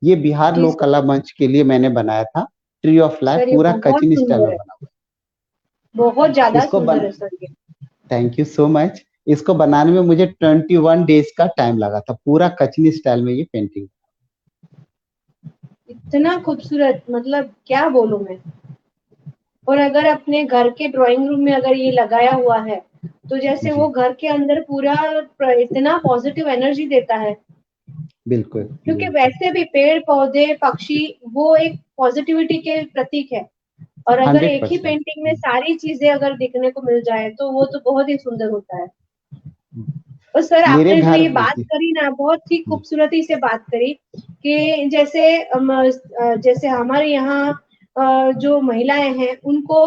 ये बिहार जी लोक सर। कला मंच के लिए मैंने बनाया था। ट्री ऑफ लाइफ सर ये पूरा बहुत कचिन स्टाइल सुंदर में है, बना हुआ बहुत है। ज्यादा इसको सुंदर बन है सर ये। Thank you so much. इसको बनाने में मुझे 21 डेज का टाइम लगा था, पूरा कचनी स्टाइल में ये पेंटिंग। इतना खूबसूरत, मतलब क्या बोलूं मैं। और अगर अपने घर के ड्राइंग रूम में अगर ये लगाया हुआ है, तो जैसे जी वो घर के अंदर पूरा इतना पॉजिटिव एनर्जी देता है। बिल्कुल क्योंकि बिल्कुल। वैसे भी पेड़ पौधे पक्षी वो एक पॉजिटिविटी के प्रतीक है। और अगर हंड्रेड एक ही परसेंट पेंटिंग में सारी चीजें अगर दिखने को मिल जाए तो वो तो बहुत ही सुंदर होता है। और सर मेरे आपने जो घर ये में बात जी करी ना, बहुत ही जी खूबसूरती से बात करी कि जैसे जैसे हमारे यहाँ जो महिलाएं हैं उनको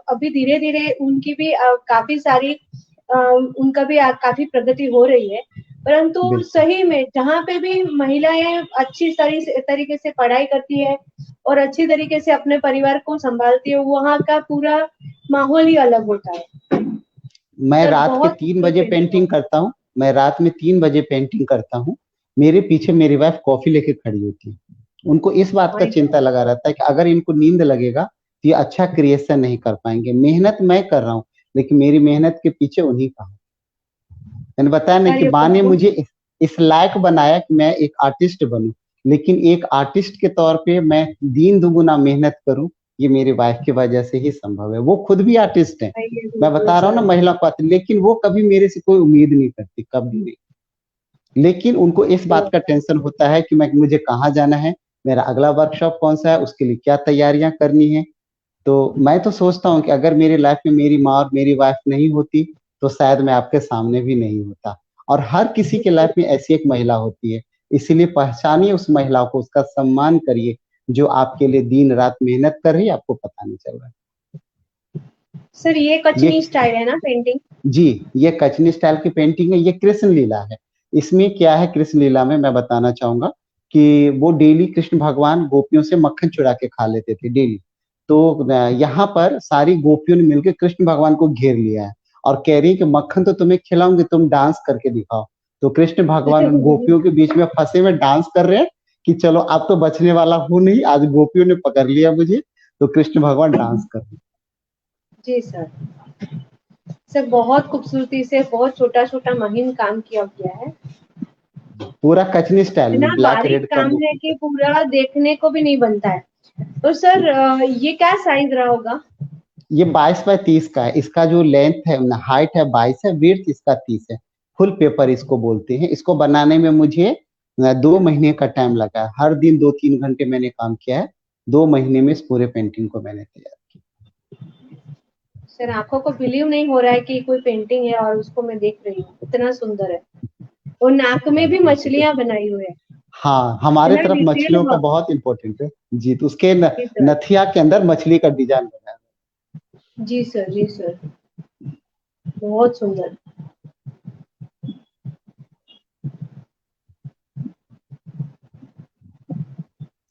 अभी धीरे धीरे उनकी भी काफी सारी उनका भी काफी प्रगति हो रही है। परंतु बिल्कुल। सही में जहाँ पे भी महिलाएं अच्छी तरीके से पढ़ाई करती है और अच्छी तरीके से अपने परिवार को संभालती है, वहाँ का पूरा माहौल ही अलग होता है। मैं सर रात के बहुत 3 बजे पेंटिंग पेंटिंग करता हूँ। मैं रात में 3 बजे पेंटिंग करता हूँ। मेरे पीछे मेरी वाइफ कॉफी लेके खड़ी होती है। उनको इस बात का माय चिंता लगा रहता है कि अगर इनको नींद लगेगा तो ये अच्छा क्रिएशन नहीं कर पाएंगे। मेहनत मैं कर रहा हूँ, लेकिन मेरी मेहनत के पीछे उन्हीं का है। मैंने बताया ना सर कि ये माँ ने बहुत मुझे इस लायक बनाया कि मैं एक आर्टिस्ट बनूं, लेकिन एक आर्टिस्ट के तौर पे मैं दिन दुगुना मेहनत करूं, ये मेरी वाइफ की वजह से ही संभव है। वो खुद भी आर्टिस्ट है, चाहिए मैं बिल्कुल बता रहा हूँ ना, सर। महिला को आती, लेकिन वो कभी मेरे से कोई उम्मीद नहीं करती, कभी नहीं। लेकिन उनको इस बात का टेंशन होता है कि मैं मुझे कहाँ जाना है, मेरा अगला वर्कशॉप कौन सा है, उसके लिए क्या तैयारियां करनी है। तो मैं तो सोचता हूँ कि अगर मेरी लाइफ में मेरी माँ और मेरी वाइफ नहीं होती तो शायद मैं आपके सामने भी नहीं होता। और हर किसी के लाइफ में ऐसी एक महिला होती है, इसीलिए पहचानिए उस महिला को, उसका सम्मान करिए, जो आपके लिए दिन रात मेहनत कर रही है, आपको पता नहीं चल रहा है। सर ये ये कचनी स्टाइल है ना पेंटिंग? जी, ये कचनी स्टाइल की पेंटिंग है, ये कृष्ण लीला है। इसमें क्या है, कृष्ण लीला में मैं बताना चाहूंगा कि वो डेली कृष्ण भगवान गोपियों से मक्खन चुरा के खा लेते थे डेली। तो यहाँ पर सारी गोपियों ने मिलकर कृष्ण भगवान को घेर लिया है और कह रही है कि मक्खन तो तुम्हें खिलाऊंगी, तुम डांस करके दिखाओ। तो कृष्ण भगवान उन गोपियों के बीच में फंसे में डांस कर रहे हैं कि चलो अब तो बचने वाला हूं नहीं, आज गोपियों ने पकड़ लिया मुझे। तो कृष्ण भगवान डांस कर रहे जी सर। सर बहुत खूबसूरती से बहुत छोटा छोटा महीन काम किया गया है। हैं। पूरा कचनी स्टाइल इतना में ब्लैक बारीक रेड का काम बुक। है कि पूरा देखने को भी नहीं बनता है। तो सर ये क्या साइज रहा होगा? ये 22 बाय 30 का है। इसका जो लेंथ है, हाइट है 22 है, विड्थ इसका 30 है। फुल पेपर इसको बोलते हैं। इसको बनाने में मुझे 2 महीने का टाइम लगा है। हर दिन 2-3 घंटे मैंने काम किया है। 2 महीने में इस पूरे पेंटिंग को मैंने तैयार सर आंखों को बिलीव नहीं हो रहा है कि कोई पेंटिंग है और उसको मैं देख रही हूँ, इतना सुंदर है। और नाक में भी किया। Thank you. मछलियां बनाई हुई है। हाँ, हमारे इतना तरफ डिटेल मछलियों का वर्क। बहुत इंपॉर्टेंट है। जी, तो उसके जी सर। नथिया के अंदर मछली का डिजाइन बनाया जी सर, जी सर। बहुत सुंदर। है।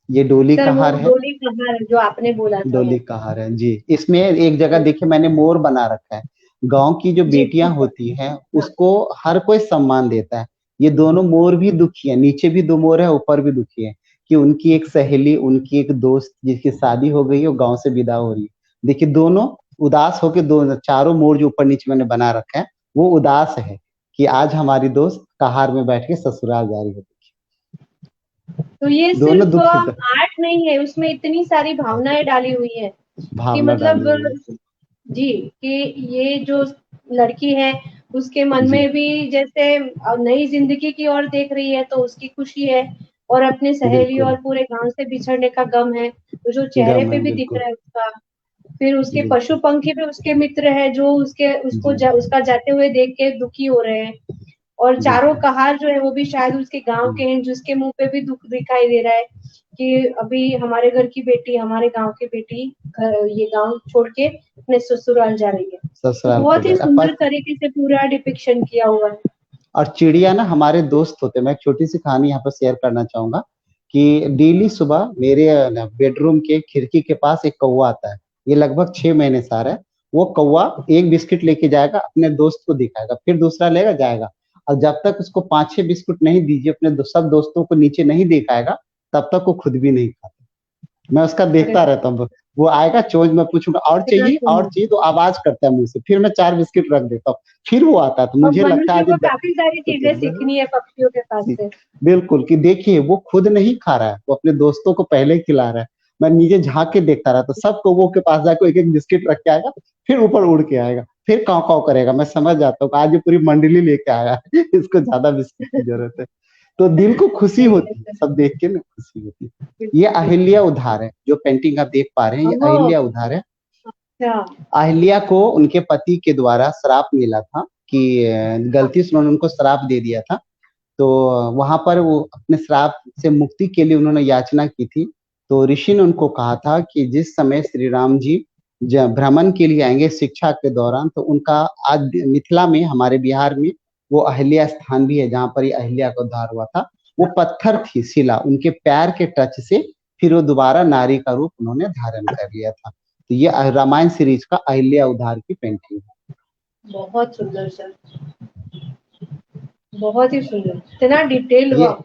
ये डोली सर का वो हार है। डोली कहाँ है जो आपने बोला था डोली वो? का हार है जी। इसमें एक जगह देखिए मैंने मोर बना रखा है। गांव की जो जी बेटियां सर। होती हैं हाँ। उसको हर कोई सम्मान देता है। ये दोनों मोर भी दुखी है, नीचे भी 2 मोर है, ऊपर भी दुखी है कि उनकी एक सहेली, उनकी एक दोस्त जिसकी शादी हो गई है, वो गांव से विदा हो रही है। देखिए दोनों उदास होके, दो चारों मोर जो ऊपर नीचे मैंने बना रखा है, वो उदास है कि आज हमारी दोस्त कहार में बैठ के ससुराल जा रही है। तो ये दोनों सिर्फ दुखी था, आर्ट नहीं है, उसमें इतनी सारी भावनाएं डाली हुई है कि भावना मतलब डाली हुई है। जी, कि ये जो लड़की है उसके मन जी में भी जैसे नई जिंदगी की ओर देख रही है तो उसकी खुशी है। और अपने सहेली और बिल्कुल। पूरे गांव से बिछड़ने का गम है, तो जो चेहरे गम पे है भी दिख बिल्कुल। रहा है उसका। फिर उसके पशु बिल्कुल। पंखी भी उसके मित्र है जो जी उसका जाते हुए देख के दुखी हो रहे हैं। और चारों बिल्कुल। कहार जो है वो भी शायद उसके गांव के हैं, जिसके मुंह पे भी दुख दिखाई दे रहा है कि अभी हमारे घर की बेटी, हमारे गांव की बेटी ये गांव छोड़ के अपने ससुराल जा रही है। तो ससुराल को बहुत जा ही रहा सुंदर पर। तरीके से पूरा डिपिक्शन किया हुआ है। और चिड़िया ना हमारे दोस्त होते हैं। मैं एक छोटी सी कहानी यहाँ पर शेयर करना चाहूंगा कि डेली सुबह मेरे बेडरूम के खिड़की के पास एक कौवा आता है। ये लगभग 6 महीने से आ रहा है। वो कौवा एक बिस्किट लेके जाएगा, अपने दोस्त को दिखाएगा, फिर दूसरा लेगा जाएगा, और जब तक उसको 5-6 बिस्कुट नहीं दीजिए, अपने सब दोस्तों को नीचे नहीं दिखाएगा, तब तक वो खुद भी नहीं खाता। मैं उसका अरे देखता वाह! रहता हूँ। वो आएगा चोंच, मैं पूछूंगा कितना और सुंदर। चाहिए, तो आवाज करता है मुंह से, फिर मैं 4 बिस्किट रख देता हूँ, फिर वो आता है, तो और मुझे लगता है मनुष्य आज को काफ़ी सारी चीज़ें सीखनी है पक्षियों के पास जी, से। बिल्कुल, कि देखिए वो खुद नहीं खा रहा है, वो अपने दोस्तों को पहले ही खिला रहा है। मैं नीचे झाँक के देखता रहता हूँ, सब कौवों के पास जाके एक-एक बिस्किट रख के आएगा, फिर ऊपर उड़ के आएगा, फिर काँव-काँव करेगा। मैं समझ जाता हूँ कि आज ये पूरी मंडली लेके आया है, इसको ज़्यादा बिस्किट की ज़रूरत है। तो दिल को खुशी सही है होती है, सर, सब देख के ना खुशी होती है। ये बिल्कुल, बिल्कुल। अहिल्या उधार है, जो पेंटिंग आप देख पा रहे हैं, ये ओह! अहिल्या उधार है। अच्छा, अहिल्या को उनके पति के द्वारा श्राप मिला था कि हाँ, गलती से उन्होंने उनको श्राप दे दिया था। तो वहाँ पर वो अपने श्राप से मुक्ति के लिए उन्होंने याचना की थी। तो ऋषि ने उनको कहा था कि जिस समय श्री राम जी भ्रमण के लिए आएंगे शिक्षा के दौरान, तो उनका आज मिथिला में, हमारे बिहार में, वो अहिल्या स्थान भी है जहाँ पर ये अहिल्या का उद्धार हुआ था। वो पत्थर थी, शिला, उनके पैर के टच से फिर वो दोबारा नारी का रूप उन्होंने धारण कर लिया था। तो ये रामायण सीरीज का अहिल्या उद्धार की पेंटिंग है। बहुत सुंदर सर, बहुत ही सुंदर। इतना डिटेल्ड ये वर्क।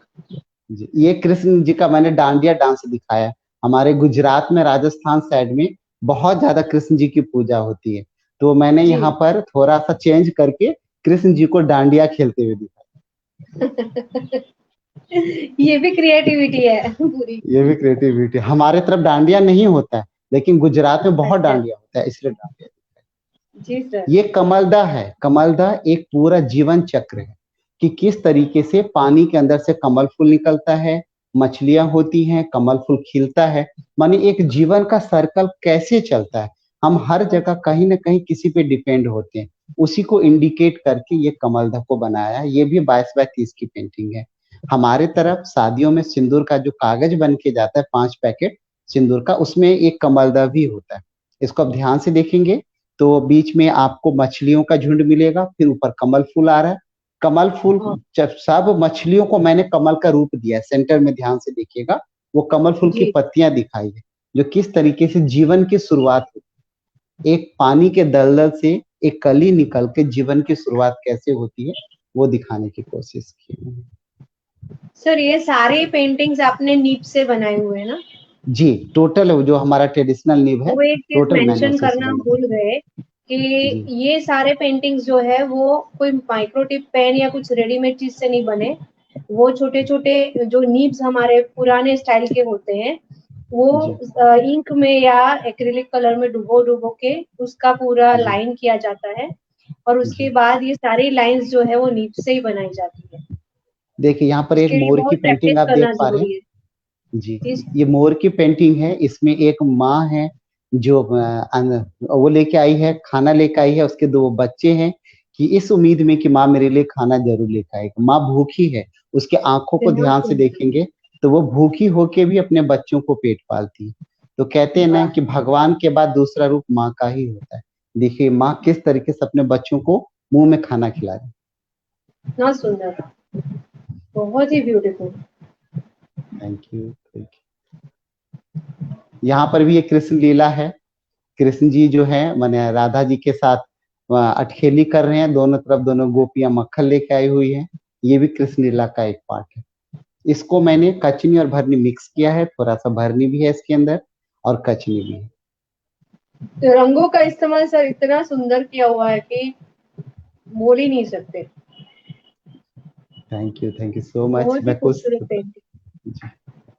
ये कृष्ण जी का मैंने डांडिया डांस दिखाया है। हमारे गुजरात में, राजस्थान साइड में बहुत ज्यादा कृष्ण जी की पूजा होती है। तो मैंने जी। यहाँ पर थोड़ा सा चेंज करके कृष्ण जी को डांडिया खेलते हुए दिखाया। ये भी क्रिएटिविटी है पूरी। ये भी क्रिएटिविटी। हमारे तरफ डांडिया नहीं होता है, लेकिन गुजरात में बहुत अच्छा, डांडिया होता है, इसलिए डांडिया। जी सर। ये कमलदा है। कमलदा एक पूरा जीवन चक्र है कि किस तरीके से पानी के अंदर से कमल फूल निकलता है, मछलियां होती हैं, कमल फूल खिलता है। माने एक जीवन का सर्कल कैसे चलता है। हम हर जगह कहीं ना कहीं किसी पे डिपेंड होते हैं। उसी को इंडिकेट करके ये कमलदा को बनाया है। ये भी 22x30 की पेंटिंग है। हमारे तरफ शादियों में सिंदूर का जो कागज बन के जाता है, 5 पैकेट सिंदूर का, उसमें एक कमलदा भी होता है। इसको आप ध्यान से देखेंगे तो बीच में आपको मछलियों का झुंड मिलेगा, फिर ऊपर कमल फूल आ रहा है। कमल फूल, हाँ, जब सब मछलियों को मैंने कमल का रूप दिया है, सेंटर में ध्यान से देखिएगा, वो कमल फूल की जी। पत्तियां दिखाई है, जो किस तरीके से जीवन की शुरुआत होती है। एक पानी के दलदल से एक कली निकल के जीवन की शुरुआत कैसे होती है, वो दिखाने की कोशिश की है। सर ये सारे पेंटिंग्स आपने नीब से बनाए हुए हैं ना? जी, टोटल जो हमारा ट्रेडिशनल निब है, वो एक चीज़ टोटल मैंने मेंशन उसी से करना बनाया। भूल गए कि जी ये सारे पेंटिंग्स जो है वो कोई माइक्रोटिप पेन या कुछ रेडीमेड चीज़ से नहीं बने। वो छोटे-छोटे जो नीब्स हमारे पुराने स्टाइल के होते हैं, वो जी इंक में या एक्रिलिक कलर में डुबो-डुबो के उसका पूरा जी लाइन किया जाता है और उसके जी। बाद ये सारी लाइन्स जो है वो नीब से ही बनाई जाती है। देखिए यहाँ पर एक उसके लिए मोर की बहुत पेंटिंग प्रैक्टिस आप करना देख पा रहे हैं। ज़रूरी है। जी, जी, ये मोर की पेंटिंग है। इसमें एक माँ है जो वो लेके आई है, खाना लेके आई है, उसके 2 बच्चे हैं, कि इस उम्मीद में कि माँ मेरे लिए खाना ज़रूर लेके आएगी। माँ भूखी है, उसके आँखों को बहुत ध्यान से सुंदर। देखेंगे, तो वो भूखी होके भी अपने बच्चों को पेट पालती है। तो कहते हैं ना वाह! कि भगवान के बाद दूसरा रूप माँ का ही होता है। देखिए माँ किस तरीके से अपने बच्चों को मुँह में खाना खिला रही है। इतना सुंदर, बहुत ही beautiful. Thank you, thank you. यहाँ पर भी एक कृष्ण लीला है। कृष्ण जी जो है माने राधा जी के साथ अटखेली कर रहे हैं, दोनों तरफ दोनों गोपियां मक्खन लेके आई हुई हैं। ये भी कृष्ण लीला का एक पार्ट है। इसको मैंने कचनी और भरनी मिक्स किया है, थोड़ा सा भरनी भी है इसके अंदर और कचनी भी है। तो रंगों का इस्तेमाल सर इतना सुंदर किया हुआ है कि बोल ही नहीं सकते। Thank you so much. बहुत ही मैं खुश। खूबसूरत पेंटिंग।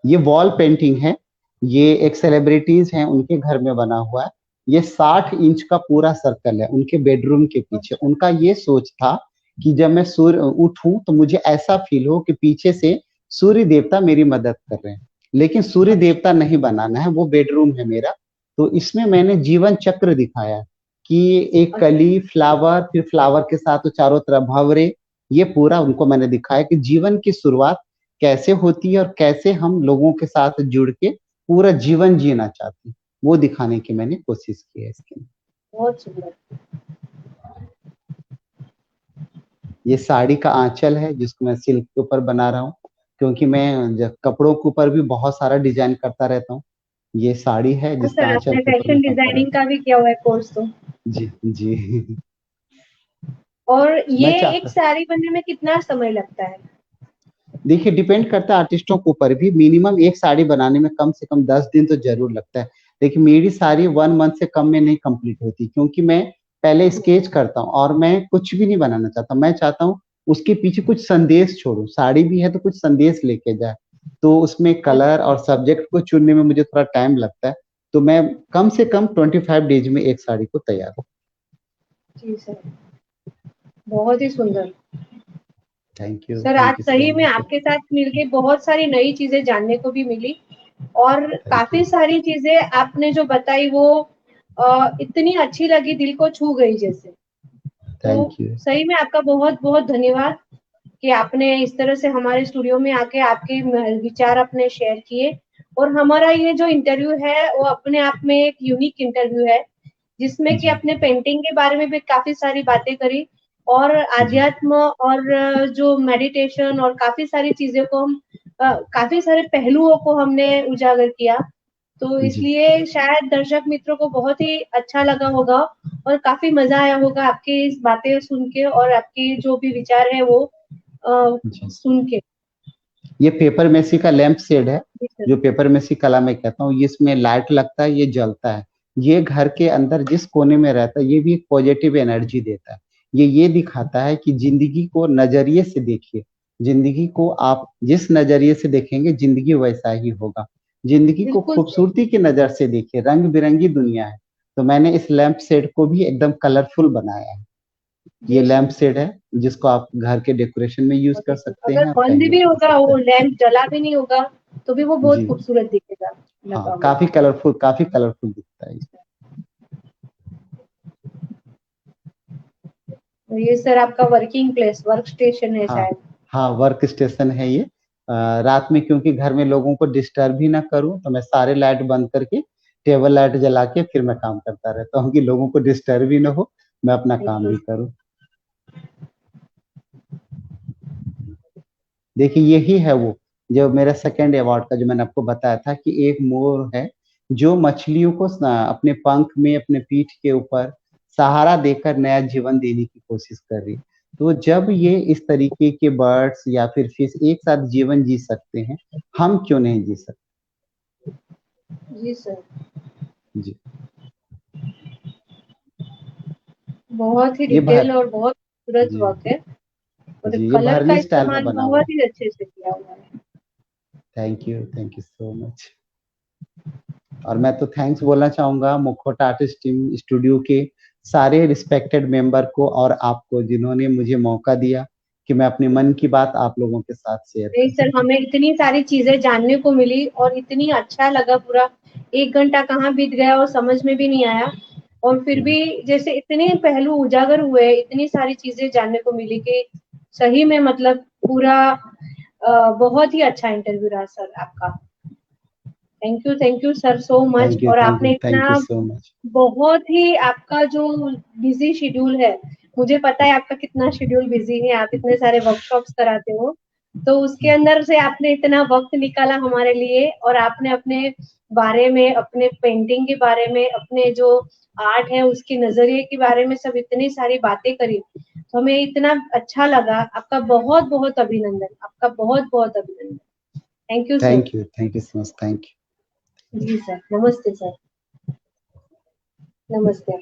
ये वॉल पेंटिंग है। ये एक सेलिब्रिटीज हैं, उनके घर में बना हुआ है। ये 60 इंच का पूरा सर्कल है उनके बेडरूम के पीछे। अच्छा, उनका ये सोच था कि जब मैं सूर्य उठूं तो मुझे ऐसा फील हो कि पीछे से सूर्य देवता मेरी मदद कर रहे हैं। लेकिन सूर्य अच्छा, देवता नहीं बनाना है, वो बेडरूम है मेरा। तो इसमें मैंने जीवन चक्र दिखाया कि एक अच्छा, कली, फ्लावर, फिर फ्लावर के साथ वो चारों तरफ भंवरे। ये पूरा उनको मैंने दिखाया कि जीवन की शुरुआत कैसे होती है और कैसे हम लोगों के साथ जुड़ के पूरा जीवन जीना चाहते हैं, वो दिखाने की मैंने कोशिश की है इसके अंदर। बहुत सुंदर। ये साड़ी का आंचल है जिसको मैं सिल्क के ऊपर बना रहा हूँ, क्योंकि मैं कपड़ों के ऊपर भी बहुत सारा डिजाइन करता रहता हूँ। ये साड़ी है हाँ जिसका सर, आंचल आपने पेपर में फैशन काम करा है। डिजाइनिंग का भी किया हुआ है कोर्स तो। जी जी। और मैं ये एक चाहता, साड़ी बनने में कितना समय लगता है? देखिए डिपेंड करता है आर्टिस्टों के ऊपर भी, मिनिमम एक साड़ी बनाने में कम से कम 10 दिन तो जरूर लगता है। लेकिन मेरी साड़ी 1 मंथ से कम में नहीं कंप्लीट होती, क्योंकि मैं पहले स्केच करता हूँ और मैं कुछ भी नहीं बनाना चाहता। मैं चाहता हूँ उसके पीछे कुछ संदेश छोड़ूं, साड़ी भी है तो कुछ संदेश लेके जाए। तो उसमें कलर अच्छा। और सब्जेक्ट को चुनने में मुझे थोड़ा टाइम लगता है। तो मैं कम से कम 25 डेज में एक साड़ी को तैयार। जी सर, बहुत ही सुंदर। सर, आज थैंक यू सो सही में मच। आपके साथ मिलके बहुत सारी नई चीजें जानने को भी मिली, और थैंक काफी यू। सारी चीजें आपने जो बताई वो इतनी अच्छी लगी, दिल को छू गई जैसे। तो थैंक यू। सही में आपका बहुत बहुत धन्यवाद कि आपने इस तरह से हमारे स्टूडियो में आके आपके विचार अपने शेयर किए। और हमारा ये जो इंटरव्यू है वो अपने आप में एक यूनिक इंटरव्यू है, जिसमें कि जी अपने पेंटिंग के बारे में भी काफी सारी बातें करी, और जी आध्यात्म और जो मेडिटेशन और काफी सारी चीजें को हम काफी सारे पहलुओं को हमने उजागर किया। तो जी। इसलिए शायद दर्शक मित्रों को बहुत ही अच्छा लगा होगा, और काफी मजा आया होगा आपकी इस बातें सुन के, और आपकी जो भी विचार है वो जी। सुन के। ये पेपर मेसी का लैंप शेड है। जी सर। जो पेपर मेसी कला मैं कहता हूँ, ये इसमें लाइट लगता है, ये जलता है। ये घर के अंदर जिस कोने में रहता है, ये भी एक पॉजिटिव एनर्जी देता है। ये दिखाता है कि जिंदगी को नजरिए से देखिए। जिंदगी को आप जिस नजरिए से देखेंगे, जिंदगी वैसा ही होगा। जिंदगी को बिल्कुल सर। खूबसूरती की नजर से देखिए, रंग बिरंगी दुनिया है। तो मैंने इस लैंप शेड को भी एकदम कलरफुल बनाया है। ये जी लैंप सर। शेड है जिसको आप घर के डेकोरेशन में यूज बहुत कर ही खूब। सकते अगर हैं, बंद पहन भी कर होगा, सकते वो हैं। लैंप जला भी नहीं होगा, तो भी वो बहुत जी खूबसूरत दिखेगा लगा हाँ, हुआ। काफी कलरफुल दिखता है। तो ये सर आपका वर्किंग प्लेस, वर्क स्टेशन है हाँ शायद। हाँ, वर्क स्टेशन है ये। रात में क्योंकि घर में लोगों को डिस्टर्ब ही ना करूं, तो मैं सारे लाइट बंद करके टेबल लाइट जला के फिर मैं काम करता रहता हूँ कि लोगों को डिस्टर्ब ही ना हो, मैं अपना काम बिल्कुल। भी करूँ। देखिए यही है वो, जो मेरा सेकंड अवार्ड का जो मैंने आपको बताया था कि एक मोर है जो मछलियों को अपने पंख में, अपने पीठ के ऊपर सहारा देकर नया जीवन देने की कोशिश कर रही है। तो जब ये इस तरीके के बर्ड्स या फिर फिश एक साथ जीवन जी सकते हैं, हम क्यों नहीं जी सकते। जी सर। जी। बहुत ही ये डिटेल भर और बहुत खूबसूरत जी वर्क है, और जी, ये कलर का भरनी स्टाइल में इस्तेमाल बना हुआ बहुत है। ही अच्छे से किया हुआ है। Thank you so much. और मैं तो थैंक्स बोलना चाहूंगा मुखौटा आर्टिस्ट टीम स्टूडियो के सारे रिस्पेक्टेड मेंबर को और आपको, जिन्होंने मुझे मौका दिया कि मैं अपने मन की बात आप लोगों के साथ शेयर नहीं कर सर, सकूं। हमें इतनी सारी चीजें जानने को मिली, और इतनी अच्छा लगा, पूरा 1 घंटा कहाँ बीत गया और समझ में भी नहीं आया। और फिर भी जैसे इतने पहलू उजागर हुए, इतनी सारी चीजें जानने को मिली कि सही में मतलब पूरा बहुत ही अच्छा इंटरव्यू रहा सर आपका। Thank you sir so much. और आपने थैंक यू इतना, सो मच। बहुत ही आपका जो बिजी शेड्यूल है, मुझे पता है आपका कितना शेड्यूल बिजी है, आप इतने सारे वर्कशॉप्स कराते हो, तो उसके अंदर से आपने इतना वक्त निकाला हमारे लिए, और आपने अपने बारे में, अपने पेंटिंग के बारे में, अपने जो आर्ट है उसके नजरिए के बारे में सब इतनी सारी बातें करी, तो हमें इतना अच्छा लगा। आपका बहुत बहुत अभिनंदन, आपका बहुत बहुत अभिनंदन। Thank you sir. Thank you so much. Thank you. जी सर, नमस्ते सर। नमस्ते।